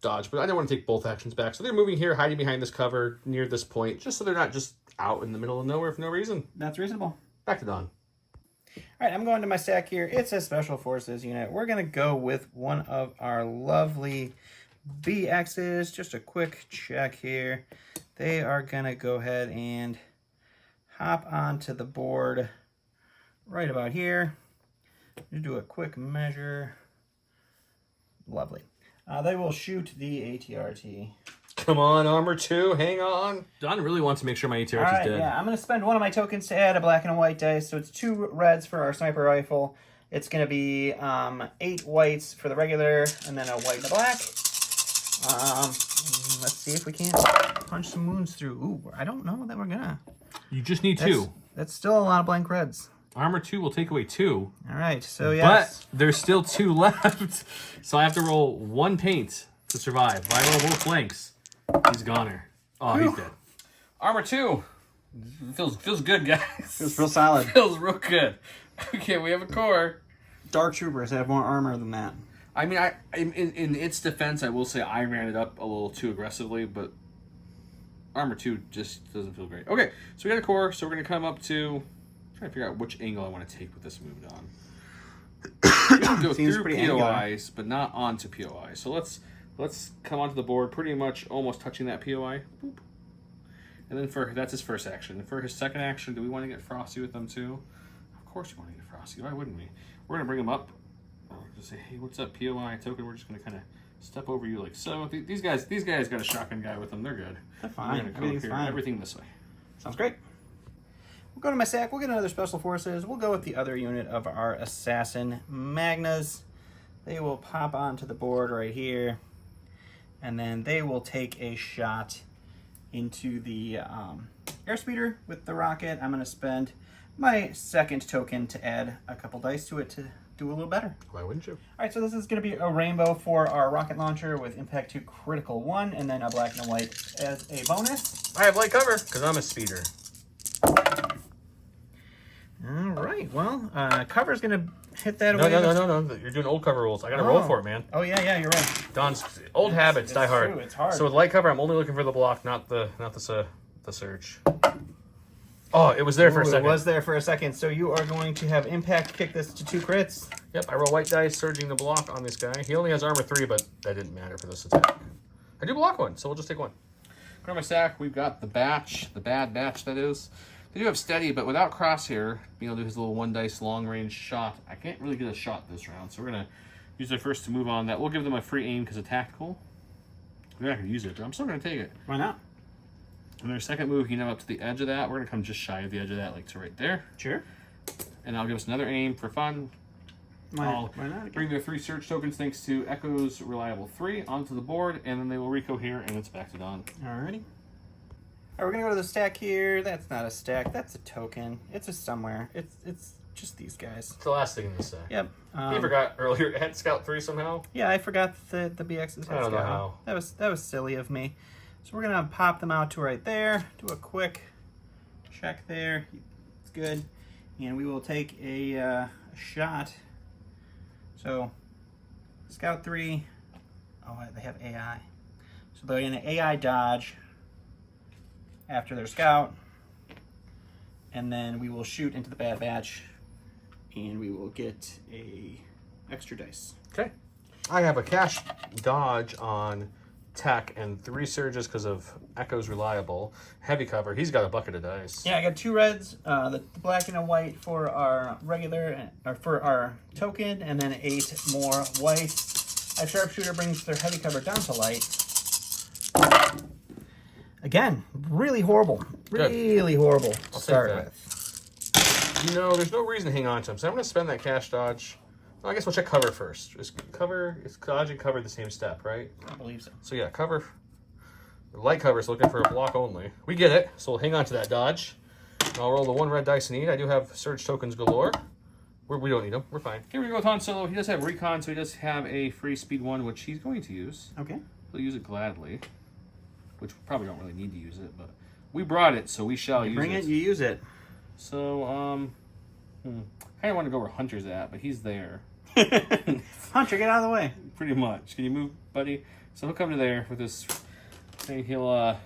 dodged, but I didn't want to take both actions back. So they're moving here, hiding behind this cover near this point, just so they're not just out in the middle of nowhere for no reason. That's reasonable. Back to Don. All right, I'm going to my stack here. It's a Special Forces unit. We're going to go with one of our lovely BXs. Just a quick check here. They are going to go ahead and hop onto the board right about here. Just do a quick measure. Lovely. They will shoot the ATRT. Come on, armor 2, hang on. Don really wants to make sure my ATRT is All right, dead. yeah, I'm going to spend one of my tokens to add a black and a white dice. So it's 2 reds for our sniper rifle. It's going to be 8 whites for the regular, and then a white and a black. Let's see if we can't punch some wounds through. Ooh, I don't know that we're going to. You just need 2. That's still a lot of blank reds. Armor 2 will take away 2. All right, so yes. But there's still 2 left. So I have to roll 1 paint to survive. If I roll both flanks, he's a goner. Oh, he's dead. Armor 2. Feels good, guys. Feels real solid. Feels real good. Okay, we have a core. Dark Troopers have more armor than that. I mean, in its defense, I will say I ran it up a little too aggressively, but Armor 2 just doesn't feel great. Okay, so we got a core, so we're going to come up to... trying to figure out which angle I want to take with this moved on. We can go through POIs, but not onto POI. So let's come onto the board, pretty much almost touching that POI. Boop. And then that's his first action. For his second action, do we want to get frosty with them too? Of course we want to get frosty. Why wouldn't we? We're going to bring him up. Just say, hey, what's up, POI token? We're just going to kind of step over you like so. These guys got a shotgun guy with them. They're good. They're fine. Everything's fine. Everything this way. Sounds great. We'll go to my sack. We'll get another Special Forces. We'll go with the other unit of our Assassin Magnas. They will pop onto the board right here. And then they will take a shot into the airspeeder with the rocket. I'm going to spend my second token to add a couple dice to it to do a little better. Why wouldn't you? All right, so this is going to be a rainbow for our rocket launcher with impact 2 critical 1, and then a black and a white as a bonus. I have light cover because I'm a speeder. All right, well, cover's going to hit that No. You're doing old cover rules. I got to roll for it, man. Oh, yeah, you're right. Don's old habits die hard. True, it's hard. So with light cover, I'm only looking for the block, not the surge. Oh, it was there for a second. It was there for a second. So you are going to have impact kick this to 2 crits. Yep, I roll white dice, surging the block on this guy. He only has armor 3, but that didn't matter for this attack. I do block 1, so we'll just take 1. Go to my stack. We've got the batch, the bad batch that is. They do have steady, but without crosshair, being able to do his little 1 dice long range shot, I can't really get a shot this round. So we're gonna use their first to move on. That will give them a free aim because of tactical. They're not gonna use it, but I'm still gonna take it. Why not? And their second move, up to the edge of that. We're gonna come just shy of the edge of that, like to right there. Sure. And I'll give us another aim for fun. Why not? Bring their 3 surge tokens thanks to Echo's reliable 3 onto the board, and then they will recohere, and it's back to Don. Alrighty. All right, we're gonna go to the stack here. That's not a stack. That's a token. It's a somewhere. It's just these guys. It's the last thing in the stack. Yep. You forgot earlier it had Scout 3 somehow. Yeah, I forgot the BXs. I don't know how. That was silly of me. So we're gonna pop them out to right there. Do a quick check there. It's good, and we will take a shot. So Scout 3. Oh, they have AI. So they're in an AI dodge after their scout, and then we will shoot into the bad batch, and we will get a extra dice. Okay. I have a cash dodge on tech and 3 surges because of Echo's reliable. Heavy cover. He's got a bucket of dice. Yeah, I got 2 reds, the black and a white for our regular, or for our token, and then 8 more white. A sharpshooter brings their heavy cover down to light. Again, really horrible. Really horrible to start with. There's no reason to hang on to him, so I'm going to spend that cash dodge. Well, I guess we'll check cover first. Is dodge and cover the same step, right? I believe so. So yeah, cover. The light cover is looking for a block only. We get it, so we'll hang on to that dodge. And I'll roll the 1 red dice I need. I do have surge tokens galore. We don't need them. We're fine. Here we go with Han Solo. He does have recon, so he does have a free speed 1, which he's going to use. Okay. He'll use it gladly. Which we probably don't really need to use it, but we brought it, so we shall use it. Bring it, you use it. So, I kind of want to go where Hunter's at, but he's there. Hunter, get out of the way. Pretty much. Can you move, buddy? So he'll come to there with this thing. He'll,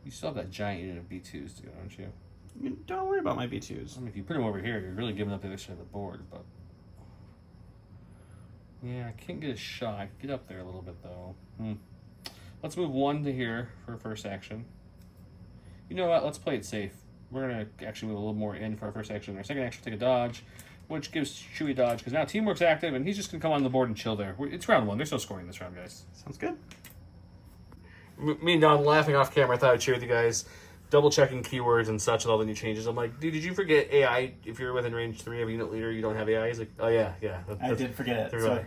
you still have that giant unit of B2s too, don't you? Don't worry about my B2s. I mean, if you put them over here, you're really giving up the other side of the board, but... Yeah, I can't get a shot. I can get up there a little bit, though. Let's move 1 to here for first action. You know what? Let's play it safe. We're going to actually move a little more in for our first action. Our second action will take a dodge, which gives Chewie dodge, because now teamwork's active, and he's just going to come on the board and chill there. It's round 1. There's no scoring this round, guys. Sounds good. Me and Don laughing off camera. I thought I'd share with you guys, double-checking keywords and such and all the new changes. I'm like, dude, did you forget AI? If you're within range 3 of a unit leader, you don't have AI? He's like, oh, yeah. I did forget it. So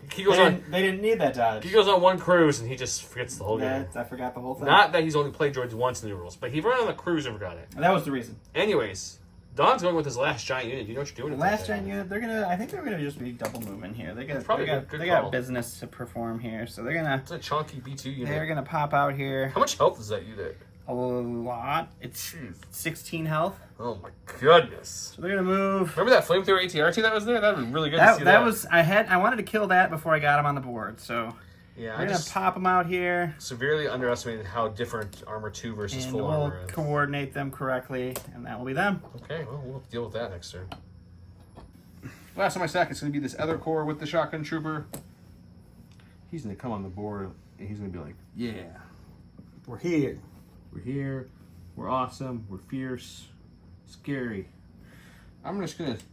they didn't need that dodge. He goes on 1 cruise, and he just forgets the whole game. I forgot the whole thing. Not that he's only played droids once in the rules, but he ran on the cruise and forgot it. And that was the reason. Anyways, Don's going with his last giant unit. Do you know what you're doing? Last giant unit, I think they're gonna just be double moving here. They got Good got call. business to perform here, so they're gonna. It's a chunky B2 unit. They're gonna pop out here. How much health is that unit? A lot. It's 16 health. Oh my goodness. So they're gonna move. Remember that flamethrower ATRT that was there? That was really good to see that. I wanted to kill that before I got him on the board. So yeah, we're gonna pop them out here. Severely underestimated how different Armor 2 versus And full we'll armor is. coordinate them correctly, and that will be them. Okay, well, we'll deal with that next turn. Last on my stack is going to be this other core with the shotgun trooper. He's going to come on the board, and he's going to be like, yeah, We're here. we're here, we're awesome, we're fierce, scary. I'm just going to,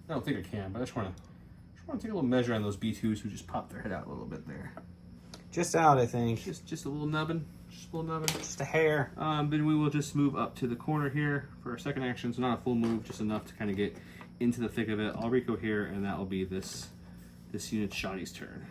I don't think I can, but I just want to take a little measure on those B2s who just popped their head out a little bit there. Just out, I think. Just a little nubbin. Just a little nubbin. Just a hair. Then we will just move up to the corner here for our second action. So not a full move, just enough to kind of get into the thick of it. I'll Rico here, and that will be this unit's Shoddy's turn.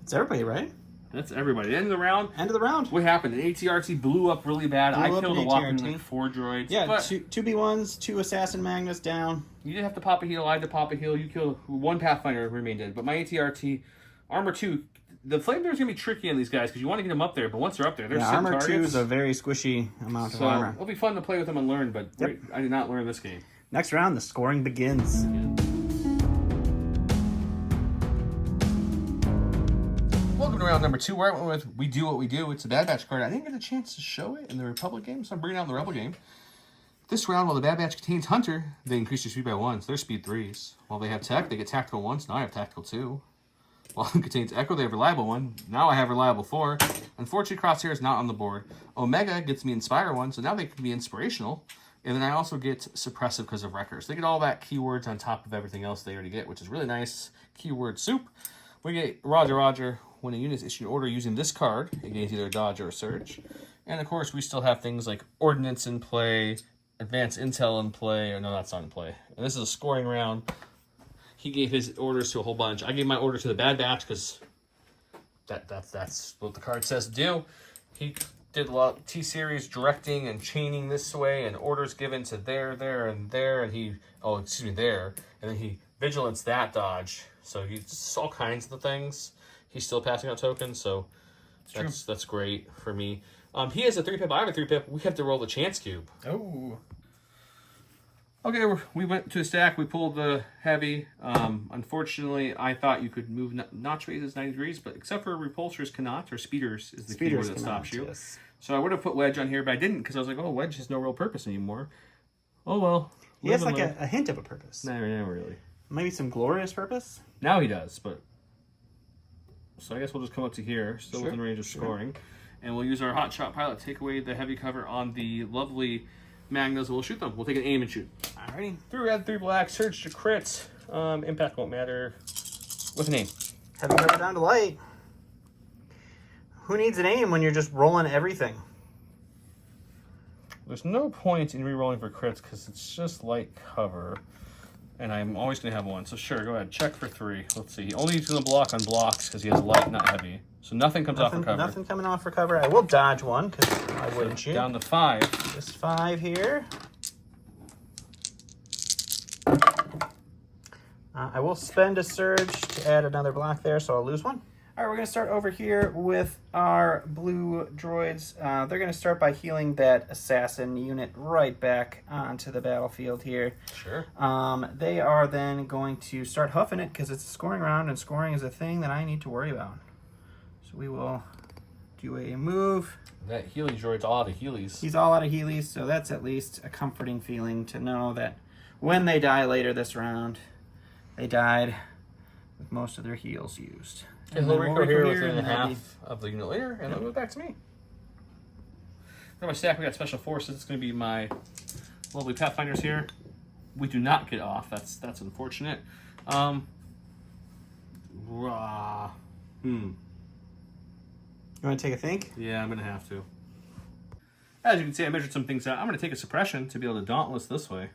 It's everybody, right? That's everybody. End of the round. End of the round. What happened? An ATRT blew up really bad. I killed a whopping like 4 droids. Yeah, but two B1s, 2 Assassin Magnus down. you didn't have to pop a heal. I had to pop a heal. You killed 1 Pathfinder, remained dead. But my ATRT, Armor 2, the flamethrower's going to be tricky on these guys because you want to get them up there, but once they're up there, they're sitting Armor targets. 2 is a very squishy amount of So armor. it'll be fun to play with them and learn, but I did not learn this game. Next round, the scoring begins. Welcome to round number 2, where I went with We Do What We Do. It's a Bad Batch card. I didn't get a chance to show it in the Republic game, so I'm bringing out the Rebel game. This round, while the Bad Batch contains Hunter, they increase your speed by 1, so they're speed 3s. While they have Tech, they get Tactical 1, so now I have Tactical 2. While it contains Echo, they have Reliable 1. Now I have Reliable 4. Unfortunately, Crosshair is not on the board. Omega gets me Inspire 1, so now they can be Inspirational. And then I also get Suppressive because of Wreckers. They get all that keywords on top of everything else they already get, which is really nice. Keyword soup. We get Roger Roger. When a unit is issued an order using this card, it gains either a dodge or a surge. And of course, we still have things like Ordnance in play, Advanced Intel in play, or no, that's not in play. And this is a scoring round. He gave his orders to a whole bunch. I gave my order to the Bad Batch because that's what the card says to do. He did a lot of T-Series directing and chaining this way, and orders given to there, and there, and there. And then he vigilance that dodge. So he's all kinds of the things. He's still passing out tokens, so that's great for me. He has a 3-pip, I have a 3-pip. We have to roll the chance cube. Oh. Okay, we went to a stack. We pulled the heavy. Unfortunately, I thought you could move notch raises 90 degrees, but except for repulsors cannot, or speeders is the keyword that stops you. Yes. So I would have put wedge on here, but I didn't because I was like, oh, wedge has no real purpose anymore. Oh, well. He has like a hint of a purpose. No, really. Maybe some glorious purpose? Now he does, but... So I guess we'll just come up to here, still within range of scoring. And we'll use our hotshot pilot, take away the heavy cover on the lovely Magnas, and we'll shoot them. We'll take an aim and shoot. Alrighty. 3 red, 3 black, surge to crit. Impact won't matter. With an aim. Heavy cover down to light. Who needs an aim when you're just rolling everything? There's no point in re-rolling for crits because it's just light cover. And I'm always going to have 1. So sure, go ahead. Check for 3. Let's see. He only is going to block on blocks because he has light, not heavy. So nothing comes off for cover. Nothing coming off for cover. I will dodge 1 because why wouldn't you? Down to 5. Just 5 here. I will spend a surge to add another block there, so I'll lose 1. All right, we're going to start over here with our blue droids. They're going to start by healing that assassin unit right back onto the battlefield here. Sure. They are then going to start huffing it because it's a scoring round, and scoring is a thing that I need to worry about. So we will do a move. That healing droid's all out of healies. He's all out of healies, so that's at least a comforting feeling to know that when they die later this round, they died with most of their heals used. And he'll Rico here within half of the unit later, and then go back to me. In my stack, we got Special Forces. It's going to be my lovely Pathfinders here. We do not get off. That's unfortunate. You want to take a think? Yeah, I'm going to have to. As you can see, I measured some things out. I'm going to take a suppression to be able to dauntless this way.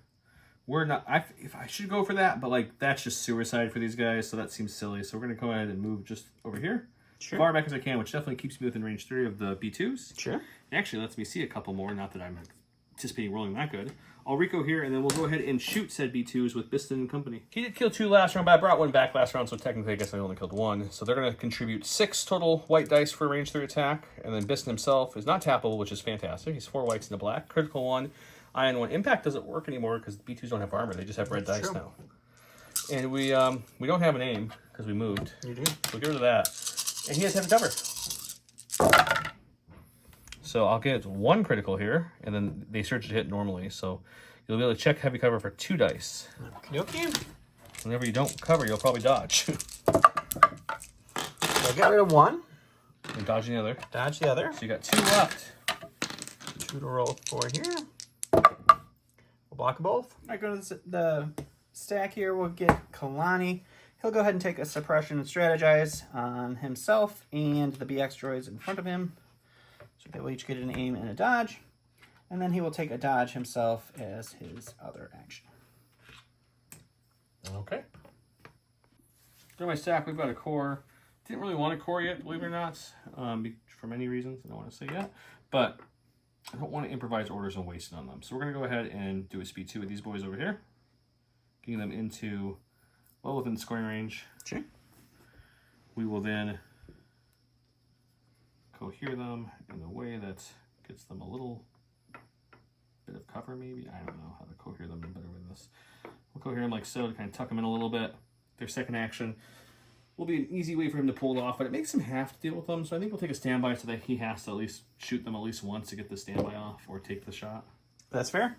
We're not. If I should go for that, but like that's just suicide for these guys, so that seems silly. So we're gonna go ahead and move just over here, far back as I can, which definitely keeps me within range 3 of the B2s. Sure. It actually lets me see a couple more. Not that I'm anticipating rolling that good. I'll Rico here, and then we'll go ahead and shoot said B2s with Biston and company. He did kill 2 last round, but I brought 1 back last round, so technically I guess I only killed 1. So they're going to contribute 6 total white dice for a range 3 attack, and then Biston himself is not tappable, which is fantastic. He's 4 whites and a black. Critical 1, iron 1. Impact doesn't work anymore because B2s don't have armor. They just have red dice now. And we don't have an aim because we moved. You do. So get rid of that. And he has heavy cover. So I'll get 1 critical here, and then they search to hit normally. So you'll be able to check heavy cover for 2 dice. Okay. Whenever you don't cover, you'll probably dodge. So I got rid of 1. And dodge the other. Dodge the other. So you got 2 left. 2 to roll for here. We'll block both. I go to the stack here. We'll get Kalani. He'll go ahead and take a suppression and strategize on himself and the BX droids in front of him. So they will each get an aim and a dodge. And then he will take a dodge himself as his other action. Okay. Go to my stack. We've got a core. Didn't really want a core yet, believe it or not, for many reasons I don't want to say yet. But I don't want to improvise orders and waste it on them. So we're going to go ahead and do a speed 2 with these boys over here. Getting them into well within scoring range. Sure. We will then cohere them in a way that gets them a little bit of cover, maybe. I don't know how to cohere them in better with this. We'll cohere them like so to kind of tuck them in a little bit. Their second action will be an easy way for him to pull it off, but it makes him have to deal with them. So I think we'll take a standby so that he has to at least shoot them at least once to get the standby off or take the shot. That's fair.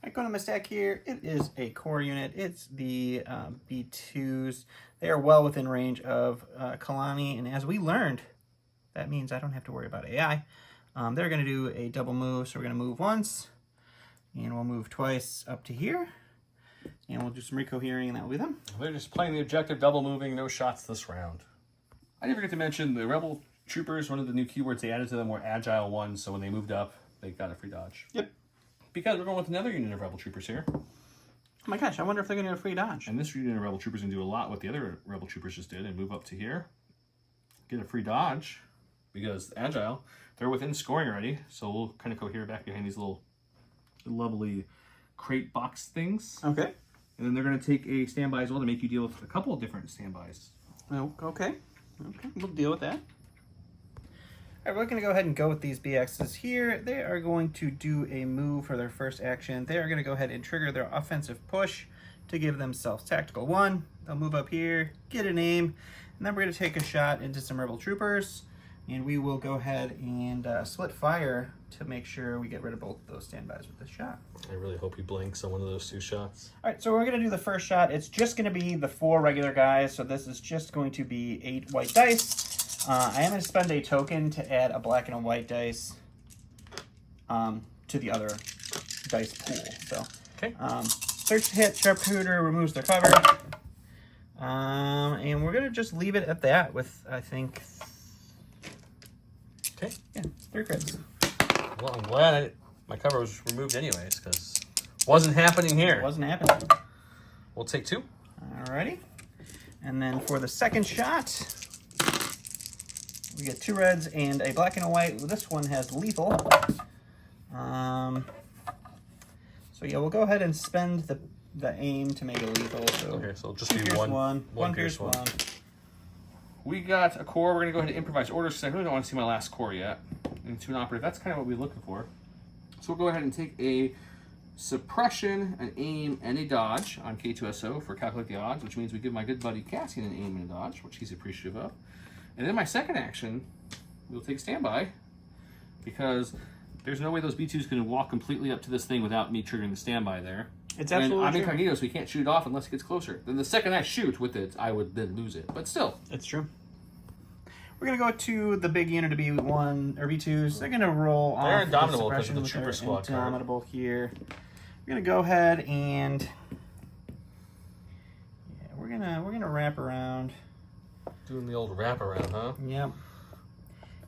I go to my stack here. It is a core unit. It's the B2s. They are well within range of Kalani, and as we learned, that means I don't have to worry about AI. They're going to do a double move, so we're going to move once, and we'll move twice up to here, and we'll do some recohering, and that will be them. They're just playing the objective, double moving, no shots this round. I didn't forget to mention the Rebel Troopers, one of the new keywords they added to them were Agile 1, so when they moved up, they got a free dodge. Yep. Because we're going with another unit of Rebel Troopers here. Oh my gosh, I wonder if they're going to get a free dodge. And this unit of Rebel Troopers can do a lot what the other Rebel Troopers just did and move up to here. Get a free dodge because Agile, they're within scoring already. So we'll kind of cohere back behind these little lovely crate box things. Okay. And then they're going to take a standby as well to make you deal with a couple of different standbys. Oh, okay. Okay, we'll deal with that. All right, we're going to go ahead and go with these BXs here. They are going to do a move for their first action. They are going to go ahead and trigger their offensive push to give themselves tactical 1. They'll move up here, get an aim, and then we're going to take a shot into some Rebel Troopers, and we will go ahead and split fire to make sure we get rid of both of those standbys with this shot. I really hope he blinks on one of those 2 shots. All right, so we're going to do the first shot. It's just going to be the 4 regular guys, so this is just going to be 8 white dice. I am going to spend a token to add a black and a white dice to the other dice pool. So, okay. Search to hit, sharpshooter removes their cover. And we're going to just leave it at that with, I think, okay, yeah, 3 crits. Well, I'm glad my cover was removed anyways because it wasn't happening here. It wasn't happening. We'll take 2. Alrighty. And then for the second shot, we get 2 reds and a black and a white. This one has lethal. So yeah, we'll go ahead and spend the aim to make it lethal. So okay, so it'll just be pierce one pierce one. We got a core. We're going to go ahead and improvise orders because I really don't want to see my last core yet. Into an operative. That's kind of what we're looking for. So we'll go ahead and take a suppression, an aim, and a dodge on K2SO for calculate the odds, which means we give my good buddy Cassian an aim and a dodge, which he's appreciative of. And then my second action, we'll take standby because there's no way those B2s can walk completely up to this thing without me triggering the standby there. It's absolutely I'm true. incognito, so we can't shoot it off unless it gets closer. Then the second I shoot with it, I would then lose it. But still. It's true. We're going to go to the big unit of B1 or B2s. They're going to roll off. They're indomitable the because of the suppression with Trooper their Squad card. Indomitable here. We're going to go ahead and yeah, we're gonna wrap around. Doing the old wraparound, huh? Yep.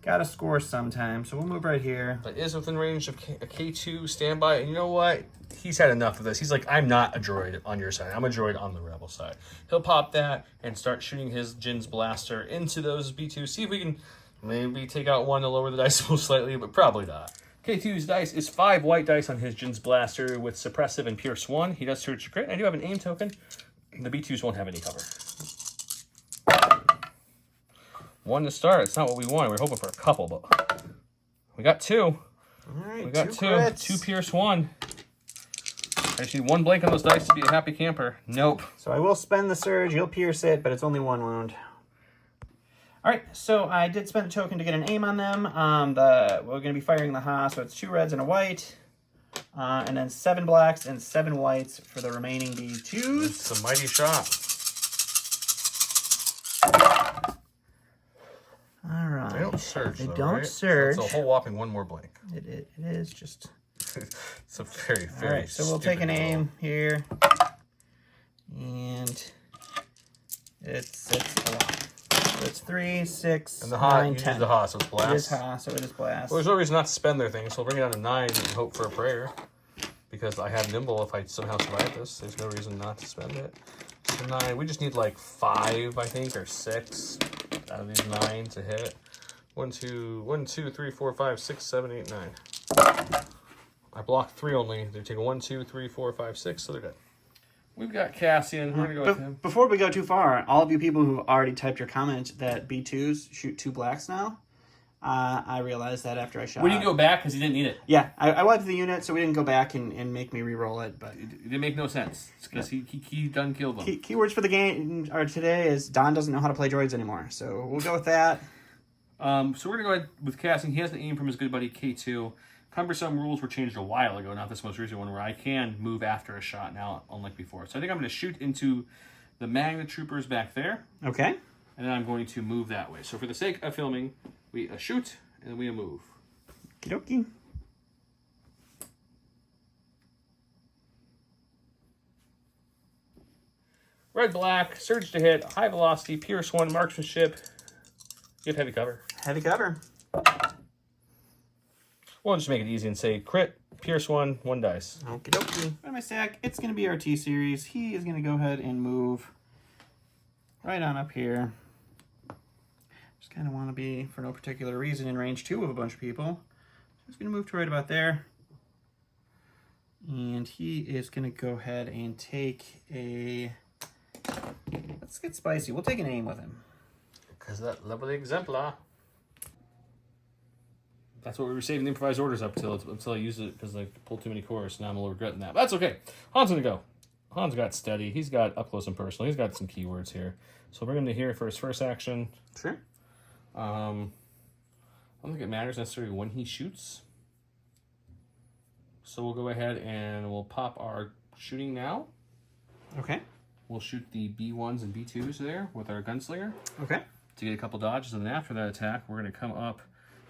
Got to score sometime, so we'll move right here. That is within range of a K2 standby. And you know what? He's had enough of this. He's like, I'm not a droid on your side. I'm a droid on the rebel side. He'll pop that and start shooting his Jin's blaster into those B2s. See if we can maybe take out one to lower the dice pool slightly, but probably not. K2's dice is 5 white dice on his Jin's Blaster with Suppressive and Pierce 1. He does Surge to Crit. I do have an aim token. The B2s won't have any cover. 1 to start. It's not what we wanted. We were hoping for a couple, but we got 2. All right, We got 2. crits. 2 Pierce 1. I just need 1 blank on those dice to be a happy camper. Nope. So I will spend the Surge. You'll pierce it, but it's only 1 wound. All right, so I did spend a token to get an aim on them. We're going to be firing the Ha, so it's 2 reds and a white. And then 7 blacks and 7 whites for the remaining B2s. It's a mighty shot. All right. They don't surge, They though, don't right? surge. It's a whole whopping 1 more blank. It is just... It's a very, All very right, so we'll take an stupid aim here. And it's a lot. So it's 3, 6, And the Ha, 9, you 10. use the Ha, so it's blast. It is Ha, so it is blast. Well, there's no reason not to spend their thing, so we'll bring it down to 9 and hope for a prayer. Because I have Nimble if I somehow survive this. There's no reason not to spend it. So 9, we just need like 5, I think, or 6 out of these 9 to hit. 1, 2, 3, 4, 5, 6, 7, 8, 9. I blocked 3 only. They take 1, 2, 3, 4, 5, 6, so they're good. We've got Cassian. We're going to go with him. Before we go too far, all of you people who already typed your comment that B2s shoot 2 blacks now, I realized that after I shot. We didn't go back because he didn't need it. Yeah, I wiped the unit, so we didn't go back and make me re-roll it. But It didn't make no sense because he done killed them. Keywords for the game or today is Don doesn't know how to play droids anymore. So we'll go with that. So we're going to go ahead with Cassian. He has the aim from his good buddy K2. Cumbersome rules were changed a while ago, not this most recent one, where I can move after a shot now, unlike before. So I think I'm going to shoot into the Magna Troopers back there. Okay. And then I'm going to move that way. So for the sake of filming, we shoot and then we move. Okie dokie. Red, black, surge to hit, high velocity, pierce 1, marksmanship. You have heavy cover. Heavy cover. We'll just make it easy and say crit, pierce 1, 1 dice. Okie dokie. Out of my stack, it's going to be our T series. He is going to go ahead and move right on up here. Just kind of want to be, for no particular reason, in range 2 of a bunch of people. So he's going to move to right about there. And he is going to go ahead and take a... Let's get spicy. We'll take an aim with him. Because that level exemplar. That's what we were saving the improvised orders up until I used it because I pulled too many cores. Now I'm a little regretting that. But that's okay. Han's going to go. Han's got steady. He's got up close and personal. He's got some keywords here. So we'll bring him to here for his first action. Sure. I don't think it matters necessarily when he shoots. So we'll go ahead and we'll pop our shooting now. Okay. We'll shoot the B1s and B2s there with our gunslinger. Okay. To get a couple dodges, and then after that attack, we're going to come up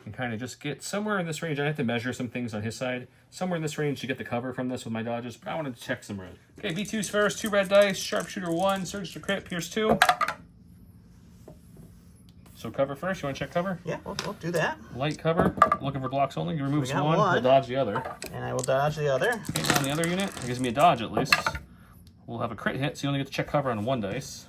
and kind of just get somewhere in this range. I have to measure some things on his side. Somewhere in this range to get the cover from this with my dodges, but I wanted to check some red. Okay, B2's first, 2 red dice, sharpshooter 1, surge to crit, pierce 2. So cover first, you want to check cover? Yeah, we'll do that. Light cover, looking for blocks only. You remove got one, one. we'll dodge the other. And I will dodge the other. Okay, on the other unit, it gives me a dodge at least. We'll have a crit hit, so you only get to check cover on 1 dice.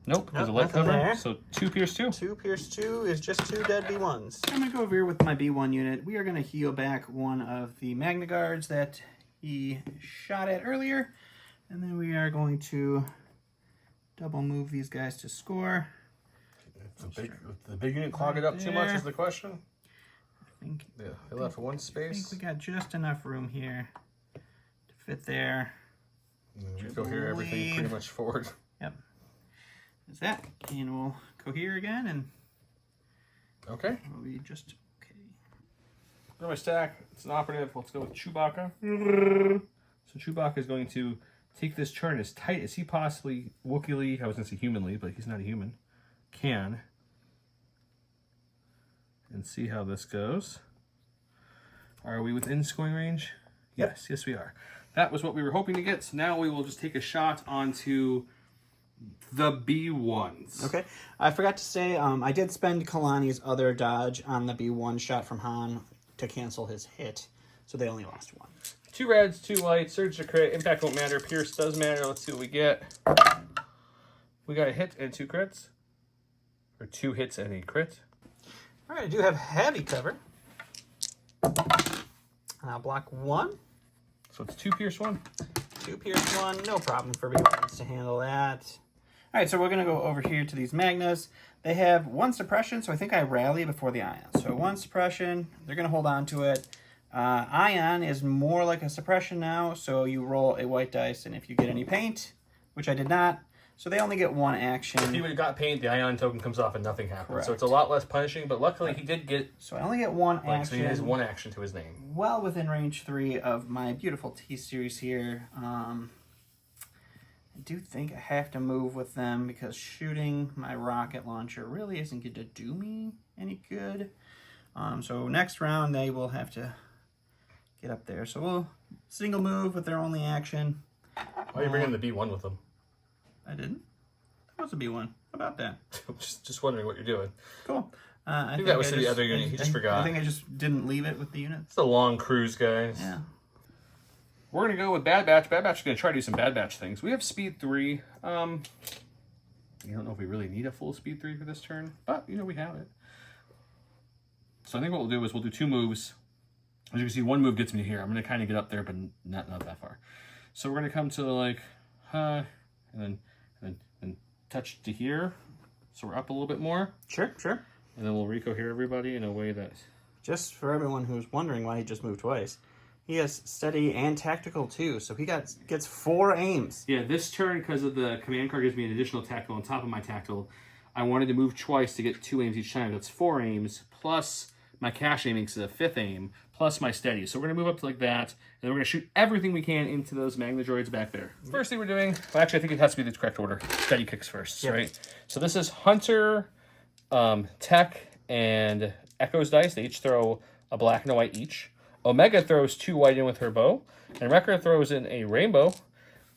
Nope, because of light nothing cover. there. So 2 pierce 2. 2 pierce 2 is just 2 dead B1s. I'm going to go over here with my B1 unit. We are going to heal back one of the Magna Guards that he shot at earlier. And then we are going to double move these guys to score. The big unit clog it up too much is the question? I think, Yeah, they left 1 I space. think we got just enough room here to fit there. We cohere everything pretty much forward. Yep. That's that. And we'll cohere again and Okay. we'll be just okay. Go to my stack. It's an operative. Let's go with Chewbacca. So Chewbacca is going to take this turn as tight as he possibly, Wookieely, I was going to say humanly, but he's not a human, can. And see how this goes. Are we within scoring range? Yep. Yes, we are. That was what we were hoping to get. So now we will just take a shot onto the B1s. Okay. I forgot to say, I did spend Kalani's other dodge on the B1 shot from Han to cancel his hit. So they only lost 1. 2 reds, 2 whites, surge to crit, impact won't matter, pierce does matter. Let's see what we get. We got a hit and 2 crits. Or 2 hits and a crit. All right, I do have heavy cover. And I'll block 1. So it's 2 pierce 1. 2 pierce 1, no problem for B1s to handle that. All right, so we're gonna go over here to these Magnas. They have 1 suppression, so I think I rally before the Ion. So 1 suppression, they're gonna hold on to it. Ion is more like a suppression now, so you roll a white dice, and if you get any paint, which I did not, so they only get 1 action. If you would have got paint, the Ion token comes off and nothing happens. Correct. So it's a lot less punishing, but luckily he did get... So I only get 1 action. So he has 1 action to his name. Well within range 3 of my beautiful T-Series here. I do think I have to move with them because shooting my rocket launcher really isn't going to do me any good. So next round they will have to get up there. So we'll single move with their only action. Why are you bringing the B1 with them? I didn't. That was a B1. How about that? just wondering what you're doing. Cool. I think that was the other unit. He just forgot. I think I just didn't leave it with the units. It's a long cruise, guys. Yeah. We're going to go with Bad Batch. Bad Batch is going to try to do some Bad Batch things. We have speed 3. I don't know if we really need a full speed 3 for this turn, but, you know, we have it. So I think what we'll do is we'll do 2 moves. As you can see, 1 move gets me here. I'm going to kind of get up there, but not that far. So we're going to come to, like, and then touch to here. So we're up a little bit more. Sure. And then we'll Rico here everybody in a way that... Just for everyone who's wondering why he just moved twice, he has steady and tactical too, so he gets 4 aims. Yeah, this turn, because of the command card, gives me an additional tactical on top of my tactical. I wanted to move twice to get 2 aims each time. That's 4 aims, plus my cash aiming, so the 5th aim, plus my steady. So we're going to move up to like that, and then we're going to shoot everything we can into those Magna droids back there. First thing we're doing, well, actually, I think it has to be the correct order. Steady kicks first, yep. Right? So this is Hunter, Tech, and Echo's dice. They each throw a black and a white each. Omega throws 2 white in with her bow, and Wrecker throws in a rainbow.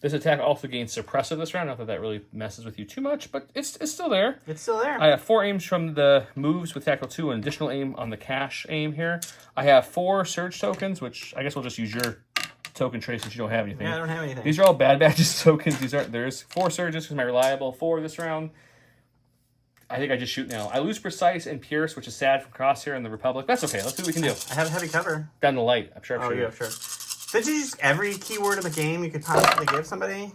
This attack also gains suppressive this round. Not that that really messes with you too much, but it's still there. It's still there. I have 4 aims from the moves with tactical 2, an additional aim on the cash aim here. I have 4 surge tokens, which I guess we'll just use your token trace since you don't have anything. Yeah, I don't have anything. These are all Bad Batches tokens. These aren't theirs. 4 surges because my reliable 4 this round. I think I just shoot now. I lose Precise and Pierce, which is sad from Crosshair and the Republic. That's okay. Let's see what we can do. I have heavy cover. Down the light. I'm sure. Oh, yeah, sure. Did you use every keyword in the game you could possibly give somebody?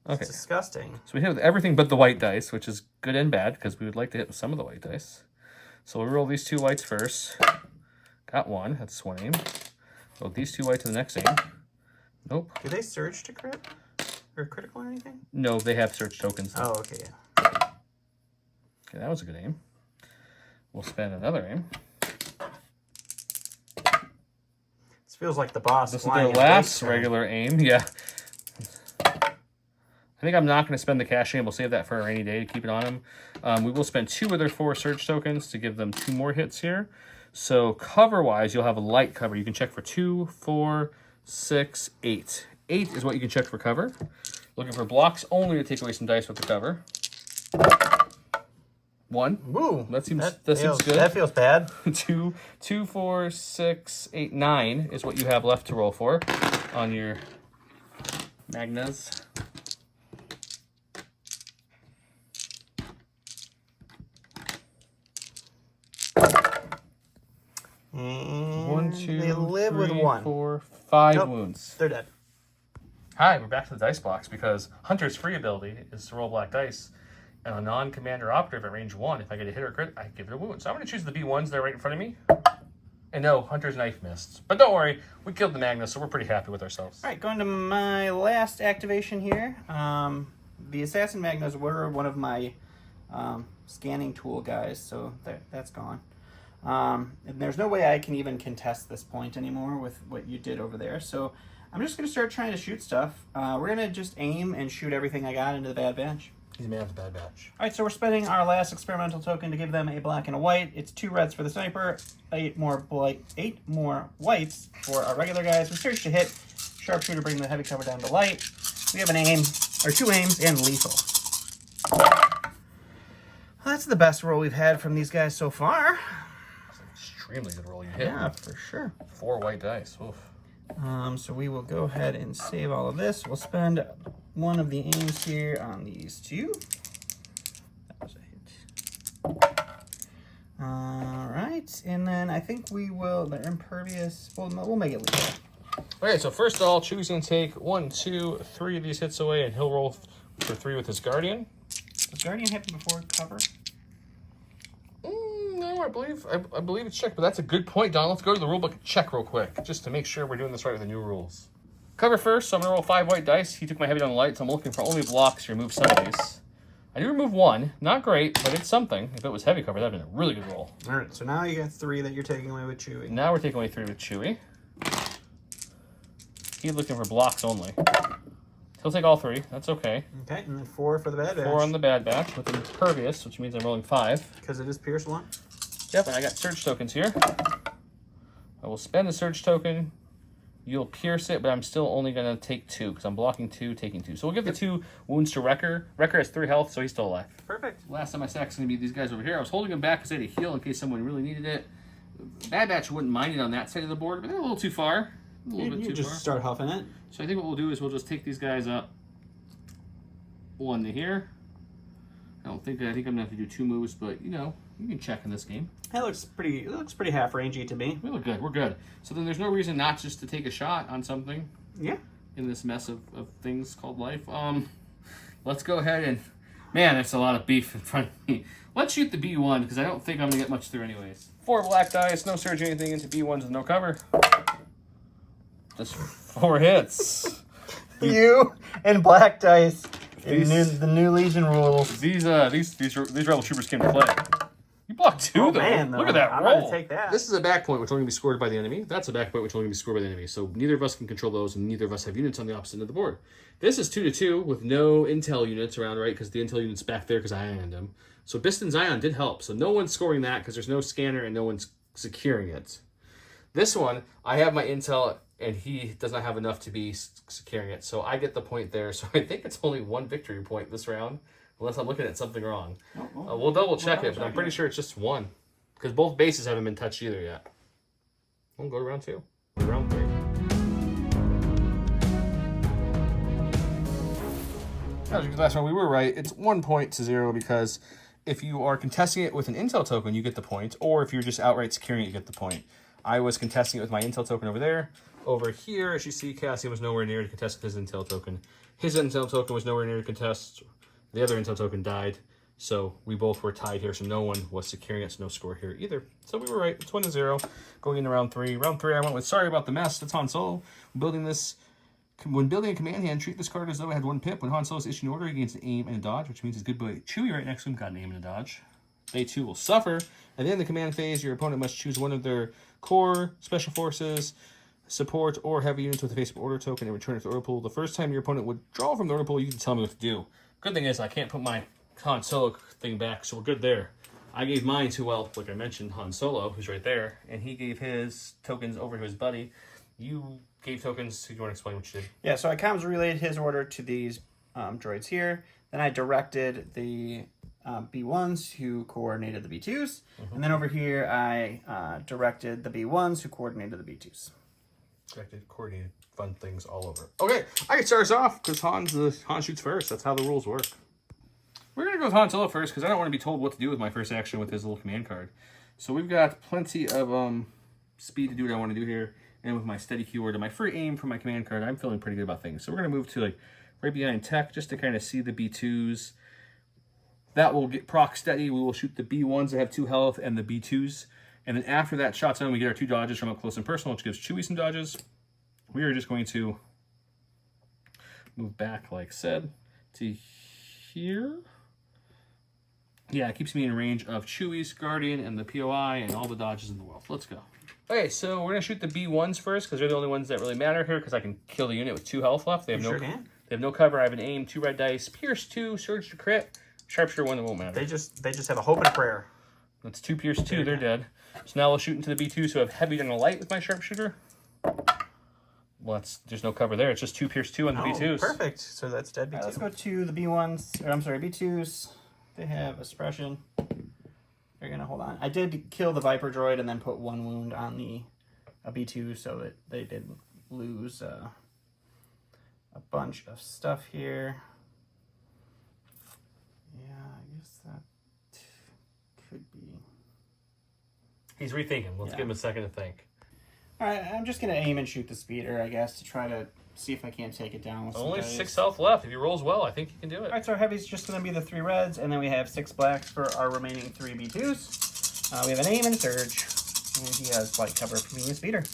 Okay. It's disgusting. So we hit with everything but the white dice, which is good and bad because we would like to hit with some of the white dice. So we'll roll these 2 whites first. Got 1. That's 1 aim. Roll these 2 whites to the next aim. Nope. Do they surge to crit? Or critical or anything? No, they have search tokens. Oh, okay, yeah. Okay, that was a good aim. We'll spend another aim. This feels like the boss. This is their last regular aim. Yeah. I think I'm not going to spend the cash aim. We'll save that for a rainy day to keep it on him. We will spend 2 of their 4 surge tokens to give them 2 more hits here. So cover-wise, you'll have a light cover. You can check for 2, 4, 6, 8. 8 is what you can check for cover. Looking for blocks only to take away some dice with the cover. 1. Woo. That seems good. That feels bad. 2, 4, 6, 8, 9 is what you have left to roll for on your Magnas. And 1, 2, they live 3, with 1. 4, 5 Nope. wounds. They're dead. Hi, we're back to the dice box because Hunter's free ability is to roll black dice. And a non-commander operative at range 1, if I get a hit or a crit, I give it a wound. So I'm going to choose the B1s that are right in front of me. And no, Hunter's knife missed. But don't worry, we killed the Magnus, so we're pretty happy with ourselves. All right, going to my last activation here. The Assassin Magnas were one of my scanning tool guys, so that's gone. And there's no way I can even contest this point anymore with what you did over there. So I'm just going to start trying to shoot stuff. We're going to just aim and shoot everything I got into the Bad Batch. He's a man of the Bad Batch. All right, so we're spending our last experimental token to give them a black and a white. It's 2 reds for the sniper, 8 more whites for our regular guys. We search to hit. Sharpshooter bring the heavy cover down to light. We have an aim, or 2 aims, and lethal. Well, that's the best roll we've had from these guys so far. That's an extremely good roll you hit. Yeah, for sure. 4 white dice. Oof. So we will go ahead and save all of this. We'll spend 1 of the aims here on these 2. That was a hit. All right. right, and then I think we will, they're impervious, we'll make it lethal. Okay, so first of all, Chewie's going to take 1, 2, 3 of these hits away, and he'll roll for 3 with his Guardian. Does Guardian happen before cover? No, I believe it's checked, but that's a good point, Don. Let's go to the rulebook and check real quick, just to make sure we're doing this right with the new rules. Cover first, so I'm going to roll 5 white dice. He took my heavy down the light, so I'm looking for only blocks to remove some of these. I do remove 1. Not great, but it's something. If it was heavy cover, that would have been a really good roll. All right, so now you got 3 that you're taking away with Chewie. Now we're taking away 3 with Chewie. He's looking for blocks only. He'll take all 3. That's okay. Okay, and then 4 for the Bad Batch. 4 on the Bad Batch with impervious, which means I'm rolling 5. Because it is Pierce 1. Yep, and I got surge tokens here. I will spend the surge token. You'll pierce it, but I'm still only going to take 2 because I'm blocking 2, taking 2. So we'll give the 2 wounds to Wrecker. Wrecker has 3 health, so he's still alive. Perfect. Last time I sack's going to be these guys over here. I was holding them back because they had to heal in case someone really needed it. Bad Batch wouldn't mind it on that side of the board, but they're a little too far. A little bit too just far. Start huffing it. So I think what we'll do is we'll just take these guys up 1 to here. I think I'm gonna have to do 2 moves, but you know, you can check in this game. It looks pretty half rangey to me. We look good. We're good. So then there's no reason not just to take a shot on something. Yeah. In this mess of things called life. Let's go ahead and man, that's a lot of beef in front of me. Let's shoot the B1 because I don't think I'm gonna get much through anyways. 4 black dice, no surge anything into B1s with no cover. Just 4 hits. You and black dice. The new Legion rules. These rebel troopers came to play. You blocked 2 though. Man, Look at that I'm roll. gonna take that. This is a back point which will only be scored by the enemy. That's a back point which will only be scored by the enemy. So neither of us can control those, and neither of us have units on the opposite end of the board. This is 2 to 2 with no intel units around, right? Because the intel unit's back there because I ioned them. So Biston's Ion did help. So no one's scoring that because there's no scanner and no one's securing it. This one, I have my intel and he does not have enough to be securing it. So I get the point there. So I think it's only 1 victory point this round, unless I'm looking at something wrong. We'll double check it, but I'm pretty sure it's just 1. Because both bases haven't been touched either yet. We'll go to round 2. Or round 3. As you last round, we were right. It's 1 point to 0 because if you are contesting it with an intel token, you get the point. Or if you're just outright securing it, you get the point. I was contesting it with my intel token over there. Over here, as you see, Cassian was nowhere near to contest his intel token. His intel token was nowhere near to contest. The other intel token died. So we both were tied here, so no one was securing it, so no score here either. So we were right. It's 1 to 0. Going into round 3. Round 3, I went with sorry about the mess. That's Han Solo. When building a command hand, treat this card as though it had 1 pip. When Han Solo is issuing an order, he gains an aim and a dodge, which means his good boy Chewie right next to him got an aim and a dodge. They too will suffer. At the end of the command phase, your opponent must choose one of their core, special forces, support, or heavy units with a face-up order token and return it to the order pool. The first time your opponent would draw from the order pool, you can tell me what to do. Good thing is I can't put my Han Solo thing back, so we're good there. I gave mine to, well, like I mentioned, Han Solo, who's right there, and he gave his tokens over to his buddy. You gave tokens, so you want to explain what you did? Yeah, so I comms relayed his order to these droids here. Then I directed the B1s who coordinated the B2s. And then over here, I directed the B1s who coordinated the B2s. Directed, coordinated, fun things all over. Okay, I can start us off because Han shoots first. That's how the rules work. We're going to go with Han Solo first because I don't want to be told what to do with my first action with his little command card. So we've got plenty of speed to do what I want to do here. And with my steady keyword and my free aim for my command card, I'm feeling pretty good about things. So we're going to move to like right behind tech just to kind of see the B2s. That will get proc steady. We will shoot the B1s that have 2 health and the B2s. And then after that shot's done, we get our 2 dodges from up close and personal, which gives Chewie some dodges. We are just going to move back, like said, to here. Yeah, it keeps me in range of Chewie's Guardian and the POI and all the dodges in the world. Let's go. Okay, so we're going to shoot the B1s first because they're the only ones that really matter here because I can kill the unit with 2 health left. They have Sure can. They have no cover. I have an aim, 2 red dice, pierce 2, surge to crit, sharpshooter 1 that won't matter. They just have a hope and a prayer. That's 2 pierce 2, they're dead. So now we'll shoot into the B2, so I have heavy and a light with my sharpshooter. Well, there's no cover there. It's just 2 pierce 2 on the B2s. Perfect. So that's dead B2. Right, let's go to the B1s, or I'm sorry, B2s. They have a suppression. They're going to hold on. I did kill the Viper droid and then put 1 wound on the B2 so that they didn't lose a bunch of stuff here. Yeah, I guess that could be... He's rethinking. Let's give him a second to think. All right, I'm just going to aim and shoot the speeder, I guess, to try to see if I can't take it down with some Only dice. 6 health left. If he rolls well, I think he can do it. All right, so our heavy's just going to be the 3 reds, and then we have 6 blacks for our remaining 3 B2s. We have an aim and a surge, and he has light cover for being a speeder.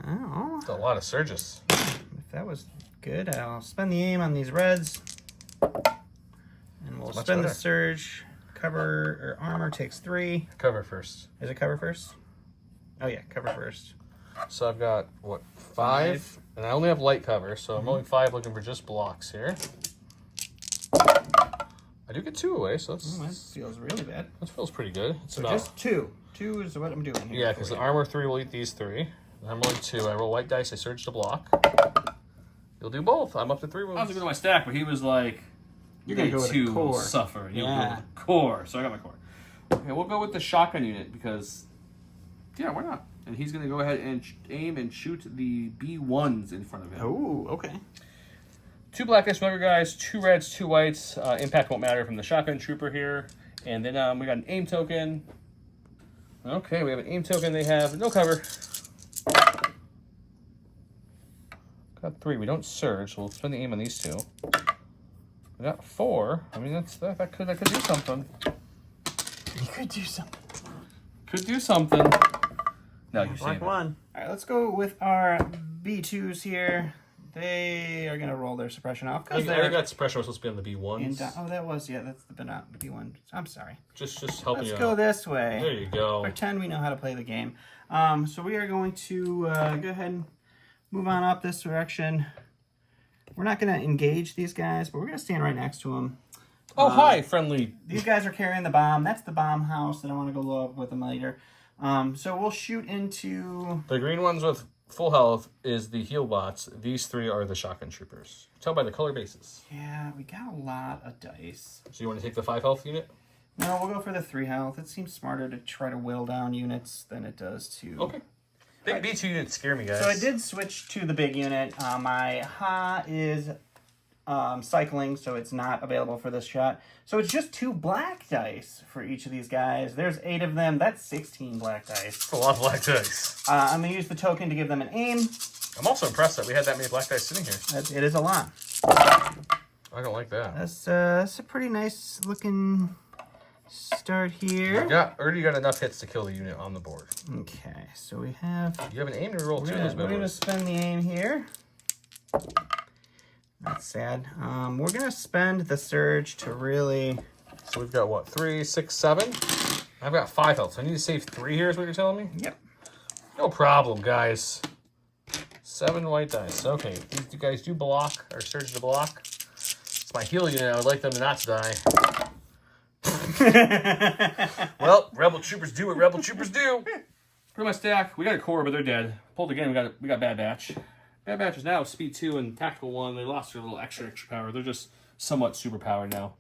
Wow. That's a lot of surges. If that was good, I'll spend the aim on these reds, and we'll spend the surge. Cover or armor takes 3. Cover first. Is it cover first? Oh yeah, cover first. So I've got, what, 5? And I only have light cover, so I'm only 5 looking for just blocks here. I do get 2 away, so that's... That feels really bad. That feels pretty good. It's So about, just 2. 2 is what I'm doing here. yeah, because the armor 3 will eat these 3. And I'm rolling 2. I roll white dice, I surge to block. You'll do both. I'm up to 3 wounds. I was going to go to my stack, but he was like... You're going to go with the core. Suffer. You'll Yeah. go with the core. So I got my core. Okay, we'll go with the shotgun unit because, yeah, why not? And he's going to go ahead and aim and shoot the B1s in front of him. Oh, okay. 2 black dice, remember, guys. 2 reds, 2 whites. Impact won't matter from the shotgun trooper here. And then we got an aim token. Okay, we have an aim token. They have no cover. Got 3. We don't surge, so we'll spend the aim on these 2. We got 4. I mean, that could do something. You could do something. Could do something. No, you see Black 1. All right, let's go with our B2s here. They are going to roll their suppression off. I think that suppression was supposed to be on the B1s. Oh, that was, yeah, that's the B1. I'm sorry. Just helping you out. Let's go this way. There you go. Pretend we know how to play the game. So we are going to go ahead and move on up this direction. We're not going to engage these guys, but we're going to stand right next to them. Oh, hi, friendly. These guys are carrying the bomb. That's the bomb house, and I want to go low up with them later. So we'll shoot into... The green ones with full health is the heal bots. These 3 are the shotgun troopers. Tell by the color bases. Yeah, we got a lot of dice. So you want to take the 5 health unit? No, we'll go for the 3 health. It seems smarter to try to whittle down units than it does to... Okay. Big B2 units scare me, guys. So I did switch to the big unit. My Ha is cycling, so it's not available for this shot. So it's just 2 black dice for each of these guys. There's 8 of them. That's 16 black dice. That's a lot of black dice. I'm going to use the token to give them an aim. I'm also impressed that we had that many black dice sitting here. It is a lot. I don't like that. That's a pretty nice looking start here. Already got enough hits to kill the unit on the board. Okay, so we have... You have an aim to roll 2 of those We're going to boards. spend the aim here. That's sad. We're going to spend the surge to really... So we've got, what, 3, 6, 7? I've got 5 health, so I need to save 3 here is what you're telling me? Yep. No problem, guys. 7 white dice. Okay, these you guys do block, or surge to block. It's my heal unit. I would like them not to die. Well, rebel troopers do what rebel troopers do. Put my stack. We got a core, but they're dead. Pulled again. We got Bad Batch. Bad Batch is now speed 2 and tactical 1. They lost their little extra power. They're just somewhat super powered now.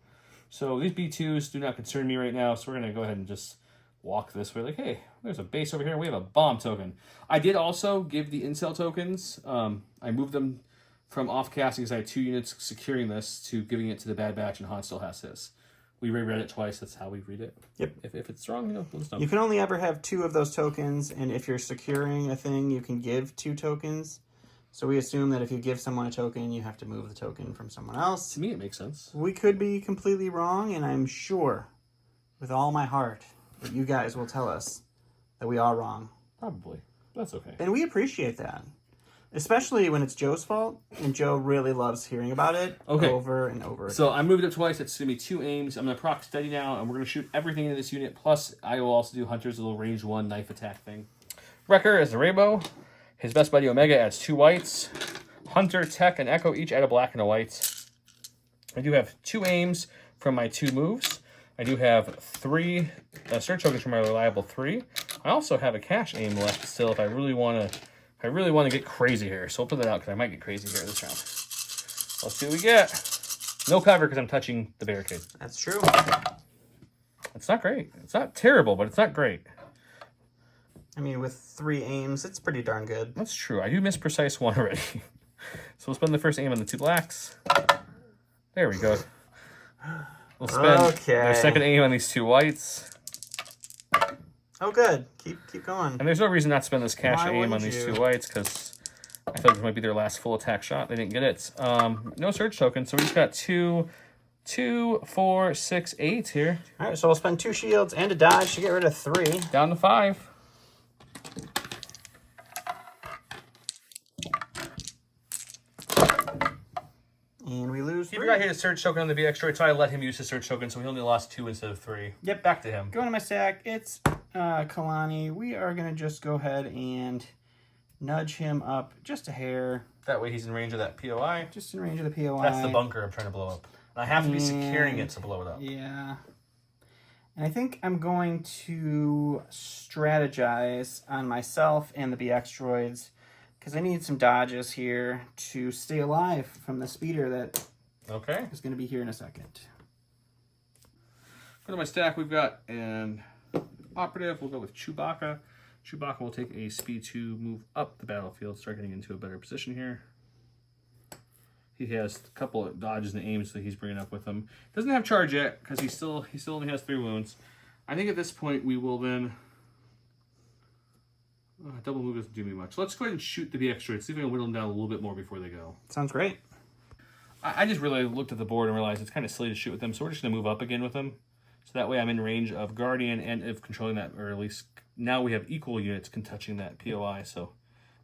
So these B2s do not concern me right now. So we're gonna go ahead and just walk this way. Like, hey, there's a base over here. We have a bomb token. I did also give the incel tokens. I moved them from off casting because I had 2 units securing this to giving it to the Bad Batch, and Han still has his. We reread it twice. That's how we read it. Yep. If it's wrong, let us know. You can only ever have 2 of those tokens, and if you're securing a thing, you can give 2 tokens. So we assume that if you give someone a token, you have to move the token from someone else. To me, it makes sense. We could be completely wrong, and I'm sure, with all my heart, that you guys will tell us that we are wrong. Probably. That's okay. And we appreciate that. Especially when it's Joe's fault, and Joe really loves hearing about it over and over again. So I moved it twice. It's going to be 2 aims. I'm going to proc steady now, and we're going to shoot everything into this unit. Plus, I will also do Hunter's little range 1 knife attack thing. Wrecker is the Rainbow. His best buddy Omega adds 2 whites. Hunter, Tech, and Echo each add a black and a white. I do have 2 aims from my 2 moves. I do have 3 search tokens from my reliable 3. I also have a cash aim left still if I really want to get crazy here. So I'll put that out because I might get crazy here this round. Let's see what we get. No cover because I'm touching the barricade. That's true. It's not great. It's not terrible, but it's not great. I mean, with 3 aims, it's pretty darn good. That's true. I do miss precise 1 already. So we'll spend the first aim on the 2 blacks. There we go. We'll spend their second aim on these 2 whites. Oh, good. Keep going. And there's no reason not to spend this cash aim on these 2 whites, because I thought it might be their last full attack shot. They didn't get it. No surge token, so we just got 2, 4, 6, 8 here. All right, so we'll spend 2 shields and a dodge to get rid of 3. Down to 5. And we lose 3. He forgot he had a surge token on the BX droid, so I let him use his surge token, so he only lost 2 instead of 3. Yep. Back to him. Going to my stack, it's Kalani. We are going to just go ahead and nudge him up just a hair. That way he's in range of that POI. Just in range of the POI. That's the bunker I'm trying to blow up. And I have to be securing it to blow it up. Yeah. And I think I'm going to strategize on myself and the BX droids, because I need some dodges here to stay alive from the speeder that is going to be here in a second. Go to my stack. We've got an operative. We'll go with Chewbacca. Chewbacca will take a speed 2, move up the battlefield, start getting into a better position here. He has a couple of dodges and aims that he's bringing up with him. Doesn't have charge yet, because he still only has 3 wounds. I think at this point we will then... double move doesn't do me much. Let's go ahead and shoot the BX droid. See if we can whittle them down a little bit more before they go. Sounds great. I just really looked at the board and realized it's kind of silly to shoot with them, so we're just going to move up again with them. So that way I'm in range of Guardian and of controlling that, or at least now we have equal units touching that POI. So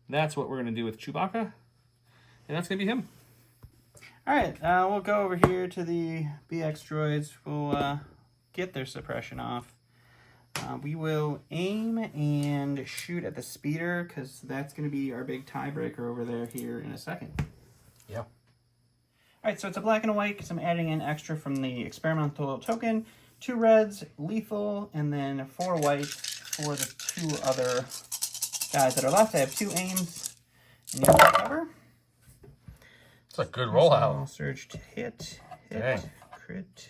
that's what we're going to do with Chewbacca. And that's going to be him. All right, we'll go over here to the BX droids. We'll get their suppression off. We will aim and shoot at the speeder, because that's going to be our big tiebreaker over there here in a second. Yeah. All right, so it's a black and a white, because I'm adding in extra from the experimental token. 2 reds, lethal, and then 4 whites for the 2 other guys that are left. I have 2 aims and you have cover. It's a good rollout. Surge to hit, Dang. crit,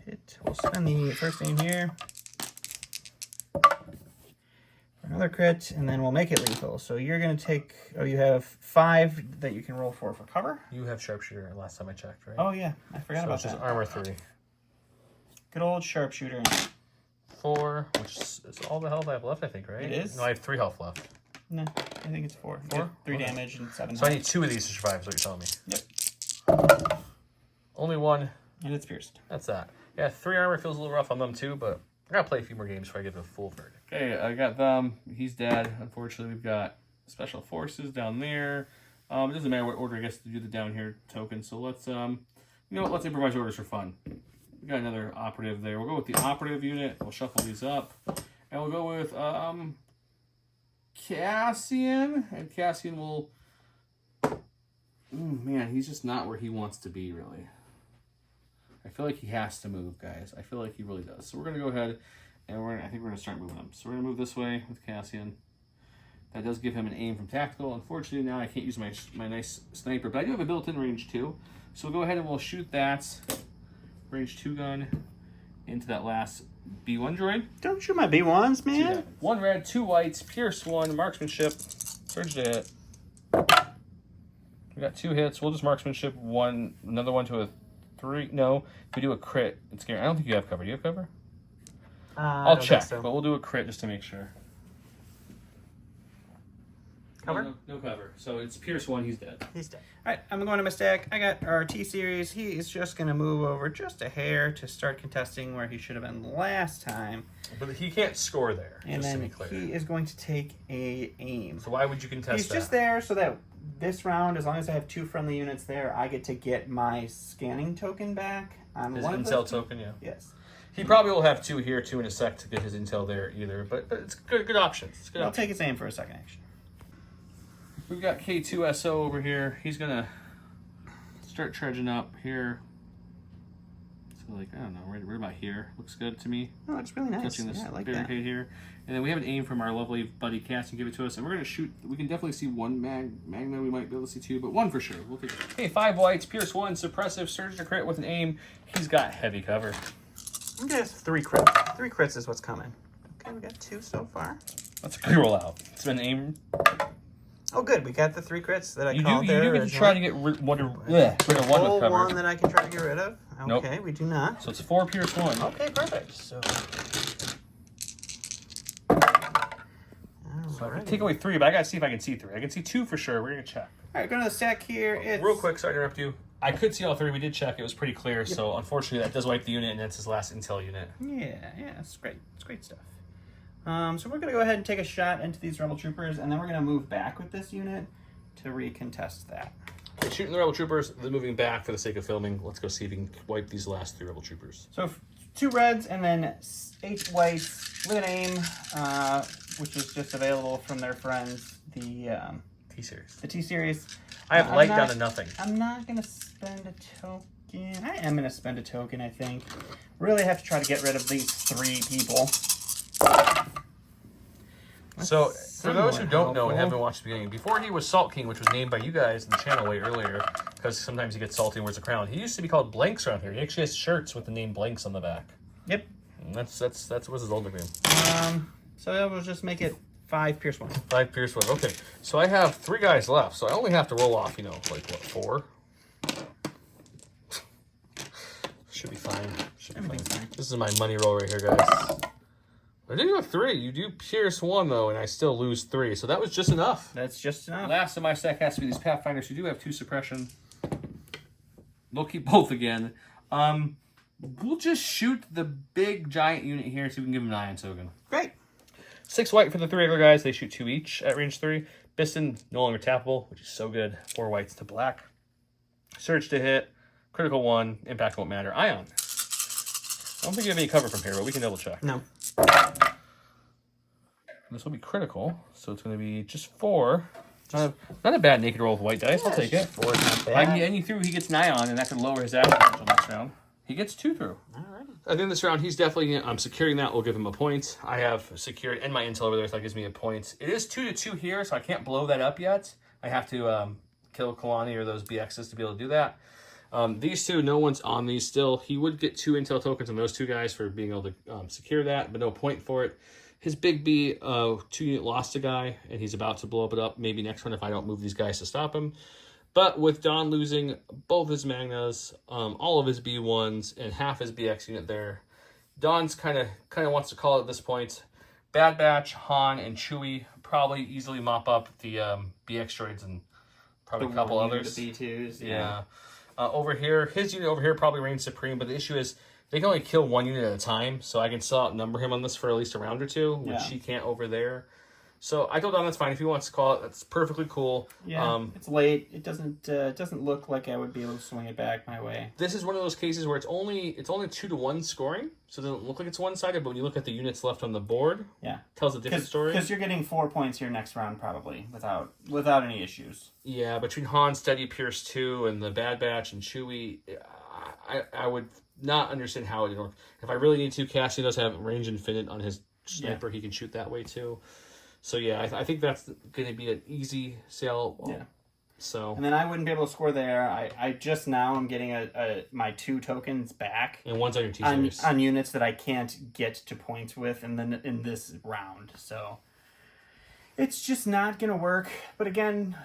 hit. We'll spend the first aim here. Another crit, and then we'll make it lethal. So you're going to take... Oh, you have 5 that you can roll for cover. You have sharpshooter last time I checked, right? Oh, yeah. I forgot about that. So it's armor 3. Good old sharpshooter. 4, which is all the health I have left, I think, right? It is? No, I have 3 health left. No, I think it's 4. 4? 3 damage and 7 So I health. need 2 of these to survive, is what you're telling me. Yep. Only 1. And it's pierced. That's that. Yeah, 3 armor feels a little rough on them too, but I gotta play a few more games before I get the full verdict. Okay, I got them. He's dead. Unfortunately, we've got special forces down there. It doesn't matter what order I guess to do the down here token. So let's you know what? Let's improvise orders for fun. We got another operative there. We'll go with the operative unit. We'll shuffle these up, and we'll go with Cassian. And Cassian will. Man, he's just not where he wants to be, really. I feel like he has to move, guys. I feel like he really does. So we're gonna go ahead, and I think we're gonna start moving him. So we're gonna move this way with Cassian. That does give him an aim from tactical. Unfortunately, now I can't use my nice sniper, but I do have a built-in range 2. So we'll go ahead and we'll shoot that range 2 gun into that last B1 droid. Don't shoot my B1s, man. 1 red, 2 whites, pierce 1, marksmanship, surge to hit. We got 2 hits. We'll just marksmanship 1, another one to a 3. No, if we do a crit, it's scary. I don't think you have cover. Do you have cover? I'll check, so. But we'll do a crit just to make sure. Cover? No cover. So it's pierce 1, he's dead. He's dead. All right, I'm going to my stack. I got our T-Series. He is just going to move over just a hair to start contesting where he should have been last time. But he can't score there, and just then to be clear. He is going to take a aim. So why would you contest He's that? just there so that this round, as long as I have 2 friendly units there, I get to get my scanning token back on his one of intel those token, yeah. Yes. He probably will have 2 here, 2 in a sec to get his intel there either, but it's good options. It's good I'll options. take his aim for a second action. We've got K2SO over here. He's gonna start trudging up here. So like, I don't know, right about here. Looks good to me. Oh, that's really nice. Touching this Yeah, I like barricade that. here. And then we have an aim from our lovely buddy Cassian give it to us. And we're gonna shoot, we can definitely see 1 Magna, we might be able to see 2, but 1 for sure. We'll take it. Okay, 5 whites, pierce 1, suppressive, surge to crit with an aim. He's got heavy cover. I'm gonna have 3 crits. 3 crits is what's coming. Okay, we got 2 so far. That's a good rollout. It's been aim. Oh, good. We got the 3 crits that I You called there. do get to try to get rid of one with cover. One that I can try to get rid of. Okay, Nope. we do not. So it's 4 Pierce 1. Okay, perfect. So I can take away 3, but I gotta see if I can see 3. I can see 2 for sure. We're gonna check. all right, go to the stack here. It's... Real quick, sorry to interrupt you. I could see all 3. We did check. It was pretty clear. Yep. So unfortunately, that does wipe the unit, and that's his last intel unit. Yeah, it's great. It's great stuff. So we're gonna go ahead and take a shot into these rebel troopers, and then we're gonna move back with this unit to recontest that. Okay, shooting the rebel troopers, then moving back for the sake of filming. Let's go see if we can wipe these last 3 rebel troopers. So 2 reds and then 8 whites with an aim, which is just available from their friends, the T-Series. The T-Series. I have light down to nothing. I'm not going to spend a token. I am going to spend a token, I think. Really have to try to get rid of these 3 people. So, for those who don't know and haven't watched the beginning, before he was Salt King, which was named by you guys in the channel way earlier, because sometimes he gets salty and wears a crown, he used to be called Blanks around here. He actually has shirts with the name Blanks on the back. Yep. And that's was his old nickname. So that will just make it 5 Pierce 1. 5 Pierce 1. Okay, so I have 3 guys left, so I only have to roll off, like, what, 4? Should be fine. Everything's fine. This is my money roll right here, guys. I did go 3. You do Pierce 1, though, and I still lose 3. So that was just enough. That's just enough. Last of my stack has to be these Pathfinders who do have 2 suppression. They'll keep both again. We'll just shoot the big giant unit here so we can give him an ion token. Great. 6 white for the 3 regular guys. They shoot 2 each at range 3. Piston, no longer tappable, which is so good. 4 whites to black. Surge to hit. Critical 1. Impact won't matter. Ion. I don't think you have any cover from here, but we can double check. No. This will be critical, so it's going to be just 4. Not a bad naked roll of white dice. I'll take it. 4 is not bad. I can get any through, he gets an ion, and that could lower his action potential next round. He gets 2 through. Alright. At the end of this round, he's definitely securing that. We'll give him a point. I have secured, and my intel over there, so that gives me a point. It is 2-2 here, so I can't blow that up yet. I have to kill Kalani or those BXs to be able to do that. These 2, no one's on these still. He would get 2 intel tokens on those 2 guys for being able to secure that, but no point for it. His big B, 2-unit lost a guy, and he's about to blow it up maybe next one if I don't move these guys to stop him. But with Don losing both his Magnas, all of his B1s, and half his BX unit there, Don's kind of wants to call it at this point. Bad Batch, Han, and Chewie probably easily mop up the BX droids and probably a couple others. The B2s, yeah. Over here, his unit over here probably reigns supreme, but the issue is they can only kill 1 unit at a time, so I can still outnumber him on this for at least a round or 2, which he can't over there. So I told Don that's fine. If he wants to call it, that's perfectly cool. Yeah, it's late. It doesn't look like I would be able to swing it back my way. This is one of those cases where it's only 2-1 scoring, so it doesn't look like it's one-sided, but when you look at the units left on the board, it tells a different story. Because you're getting 4 points here next round probably, without any issues. Yeah, between Han, Steady, Pierce 2, and the Bad Batch and Chewie, I would not understand how it would work. If I really need to, Cassian does have range infinite on his sniper. He can shoot that way too. So yeah, I think that's going to be an easy sale. Yeah. So. And then I wouldn't be able to score there. I just now am getting my 2 tokens back. And one's on your T-Series. On units that I can't get to points with in this round. So it's just not going to work. But again,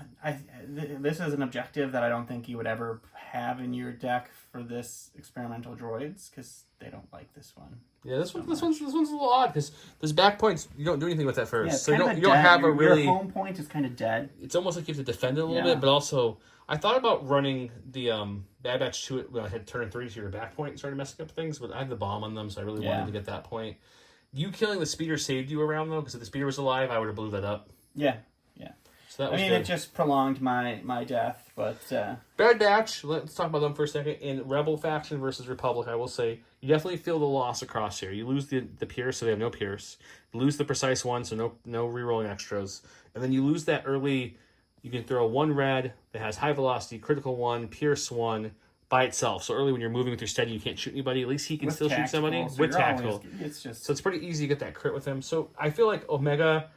this is an objective that I don't think you would ever have in your deck for this experimental droids, because they don't like this one. Yeah, this one's a little odd, because this back points, you don't do anything with that first. Yeah, so you don't have a really... Your home point is kind of dead. It's almost like you have to defend it a little bit, but also, I thought about running the Bad Batch 2 when I had turn 3 to your back point and started messing up things, but I had the bomb on them, so I really wanted to get that point. You killing the speeder saved you around, though, because if the speeder was alive, I would have blew that up. Yeah. So that was good. It just prolonged my death, but... Bad Batch, let's talk about them for a second. In Rebel faction versus Republic, I will say, you definitely feel the loss across here. You lose the Pierce, so they have no Pierce. You lose the Precise 1, so no rerolling extras. And then you lose that early... You can throw 1 red that has high velocity, critical 1, Pierce 1, by itself. So early when you're moving with your steady, you can't shoot anybody. At least he can still shoot somebody with tactical. So it's pretty easy to get that crit with him. So I feel like Omega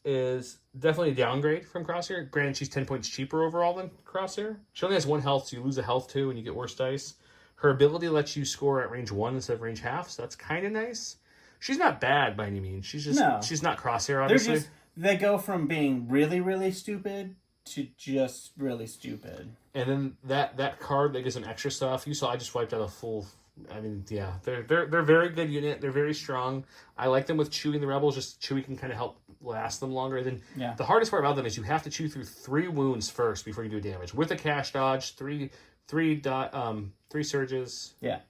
is definitely a downgrade from Crosshair. Granted, she's 10 points cheaper overall than Crosshair. She only has 1 health, so you lose a health too, and you get worse dice. Her ability lets you score at range 1 instead of range half, so that's kind of nice. She's not bad by any means. She's just she's not Crosshair, obviously. They go from being really, really stupid to just really stupid. And then that card that gives them extra stuff. You saw I just wiped out a full. I mean, yeah, they're very good unit. They're very strong. I like them with Chewie and the Rebels. Just Chewie can kind of help last them longer. Then the hardest part about them is you have to chew through 3 wounds first before you do damage with a cash dodge, three surges. Yeah.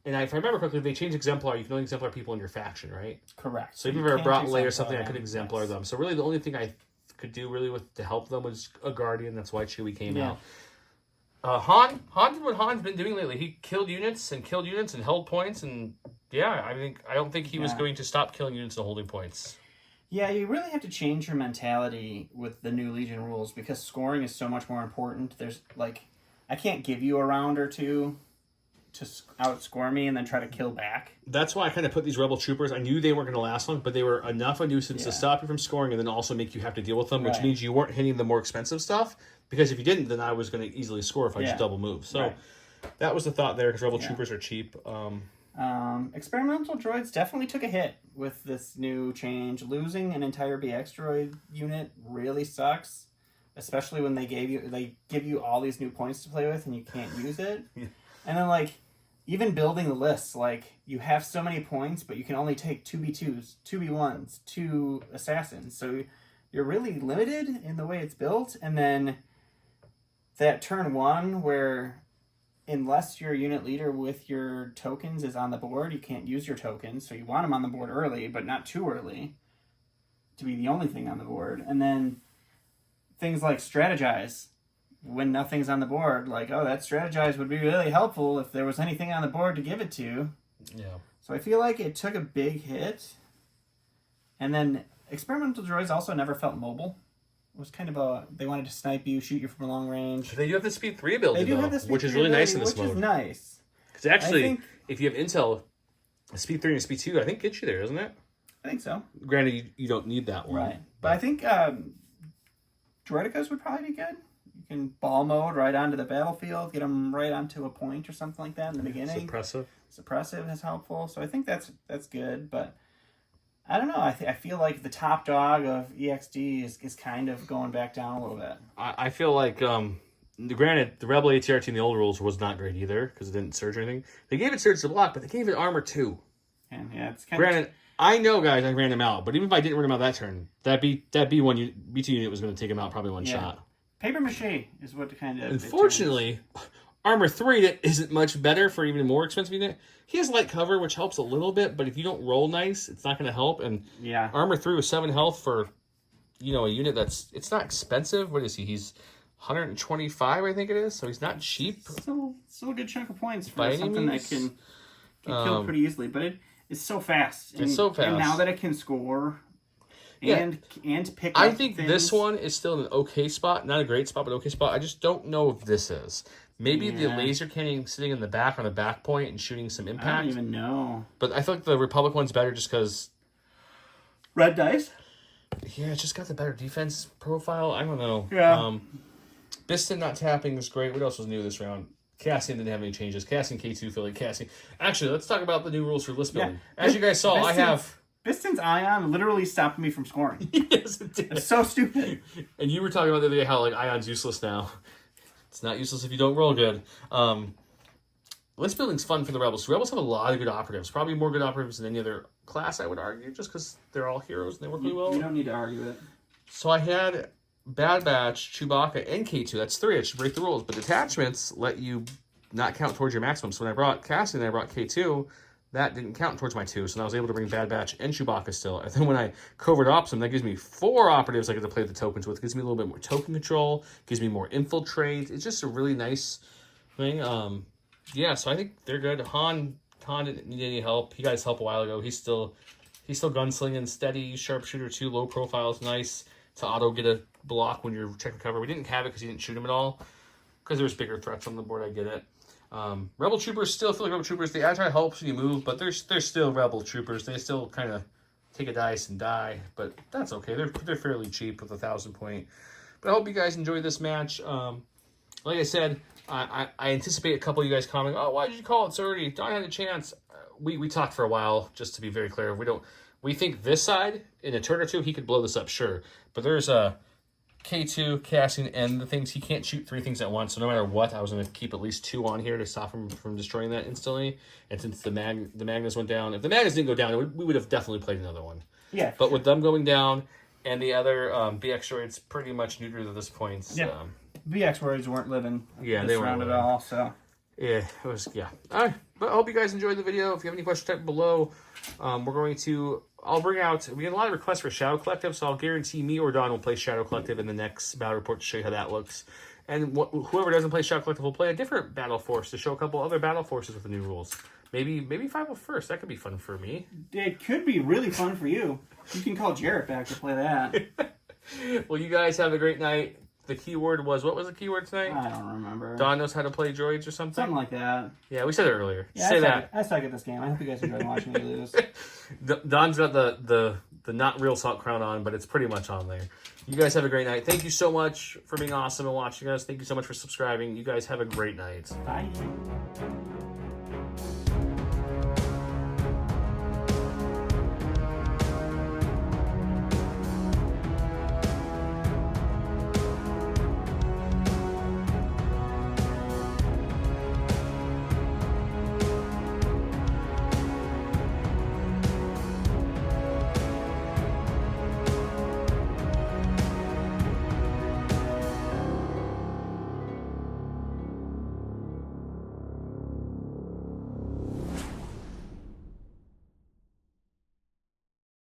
And if I remember correctly, they changed Exemplar. You can only Exemplar people in your faction, right? Correct. So if you've ever brought Leia or something, I could Exemplar them. So really, the only thing I could do really to help them was a Guardian. That's why Chewie came out. Han did what Han's been doing lately. He killed units and held points, and I don't think he was going to stop killing units and holding points. Yeah, you really have to change your mentality with the new Legion rules because scoring is so much more important. There's I can't give you a round or two to outscore me and then try to kill back. That's why I kind of put these Rebel Troopers. I knew they weren't going to last long, but they were enough a nuisance to stop you from scoring and then also make you have to deal with them, which means you weren't hitting the more expensive stuff. Because if you didn't, then I was going to easily score if I just double move. So that was the thought there, because Rebel Troopers are cheap. Experimental droids definitely took a hit with this new change. Losing an entire BX droid unit really sucks, especially when they give you all these new points to play with and you can't use it. And then even building the lists, you have so many points, but you can only take 2B2s, 2B1s, 2 assassins. So you're really limited in the way it's built. And then that turn 1 where unless your unit leader with your tokens is on the board, you can't use your tokens. So you want them on the board early, but not too early to be the only thing on the board. And then things like strategize when nothing's on the board. That strategize would be really helpful if there was anything on the board to give it to. Yeah. So I feel like it took a big hit. And then experimental droids also never felt mobile. It was kind of they wanted to snipe you, shoot you from long range. They do have the speed 3 ability, They do have the speed which is 3 really nice in ability, this mode. Which is nice. Because actually, if you have intel, a speed 3 and a speed 2, I think gets you there, doesn't it? I think so. Granted, you don't need that one. Right. But I think droidicas would probably be good. You can ball mode right onto the battlefield, get them right onto a point or something like that in the beginning. Suppressive is helpful. So I think that's good, but I don't know. I feel like the top dog of EXD is kind of going back down a little bit. I feel like, granted, the Rebel ATRT in the old rules was not great either because it didn't surge or anything. They gave it surge to block, but they gave it armor too. And it's kind granted, I know, guys, I ran him out, but even if I didn't run him out that turn, that B2 unit was going to take him out probably one shot. Paper mache is what kind of. Unfortunately, armor 3 that isn't much better for even a more expensive unit. He has light cover, which helps a little bit, but if you don't roll nice, it's not going to help. And armor 3 with 7 health for, a unit it's not expensive. What is he? He's 125, I think it is. So he's not cheap. Still a good chunk of points for something that can kill pretty easily. But it's so fast. It's so fast. And now that it can score and pick up I think things. this one is still in an okay spot. Not a great spot, but okay spot. I just don't know if this is. Maybe the laser cannon sitting in the back on the back point and shooting some impact. I don't even know. But I feel like the Republic one's better just because... Red dice? Yeah, it's just got the better defense profile. I don't know. Yeah. Biston not tapping is great. What else was new this round? Cassian didn't have any changes. Cassian K2 feel like Cassian. Actually, let's talk about the new rules for list building. As you guys saw, I have... Biston's Ion literally stopped me from scoring. Yes, it did. It's so stupid. And you were talking about the other day how Ion's useless now. It's not useless if you don't roll good. List building's fun for the Rebels. The Rebels have a lot of good operatives. Probably more good operatives than any other class, I would argue, just because they're all heroes and they work really well. You don't need to argue it. So I had Bad Batch, Chewbacca, and K2. That's 3. I should break the rules. But detachments let you not count towards your maximum. So when I brought Cassian and I brought K2, that didn't count towards my 2. So I was able to bring Bad Batch and Chewbacca still. And then when I covert ops them, that gives me 4 operatives I get to play the tokens with. It gives me a little bit more token control. Gives me more infiltrate. It's just a really nice thing. So I think they're good. Han didn't need any help. He got his help a while ago. He's still gunslinging, steady, sharpshooter 2, low profile is nice to auto get a block when you're checking cover. We didn't have it because he didn't shoot him at all. Because there's bigger threats on the board, I get it. Rebel Troopers still feel like Rebel Troopers. The Agile helps you move, but they're still Rebel Troopers. They still kind of take a dice and die, but that's okay. They're fairly cheap with 1,000 point. But I hope you guys enjoyed this match. Like I said, I anticipate a couple of you guys commenting, "Oh, why did you call it so early? I had a chance." We talked for a while, just to be very clear. We We think this side, in a turn or two, he could blow this up, sure. But there's a K2, Cassian, and the things he can't shoot 3 things at once. So no matter what, I was going to keep at least 2 on here to stop him from destroying that instantly. And since the Magnus went down, if the Magnus didn't go down, we would have definitely played another one. Yeah. But with them going down and the other BX droids pretty much neutered at this point. Yeah. BX droids weren't living. Yeah, they weren't at all. So. Yeah, it was, yeah. All right, but I hope you guys enjoyed the video. If you have any questions, type below. I'll bring out, we get a lot of requests for Shadow Collective, so I'll guarantee me or Don will play Shadow Collective in the next battle report to show you how that looks. And whoever doesn't play Shadow Collective will play a different battle force to show a couple other battle forces with the new rules. Maybe 501st, that could be fun for me. It could be really fun for you. You can call Jarrett back to play that. Well, you guys have a great night. The keyword was, what was the keyword tonight? I don't remember. Don knows how to play droids or something? Something like that. Yeah, we said it earlier. Yeah, Say that. I suck at this game. I hope you guys enjoyed watching me lose. Don's got the not real salt crown on, but it's pretty much on there. You guys have a great night. Thank you so much for being awesome and watching us. Thank you so much for subscribing. You guys have a great night. Bye.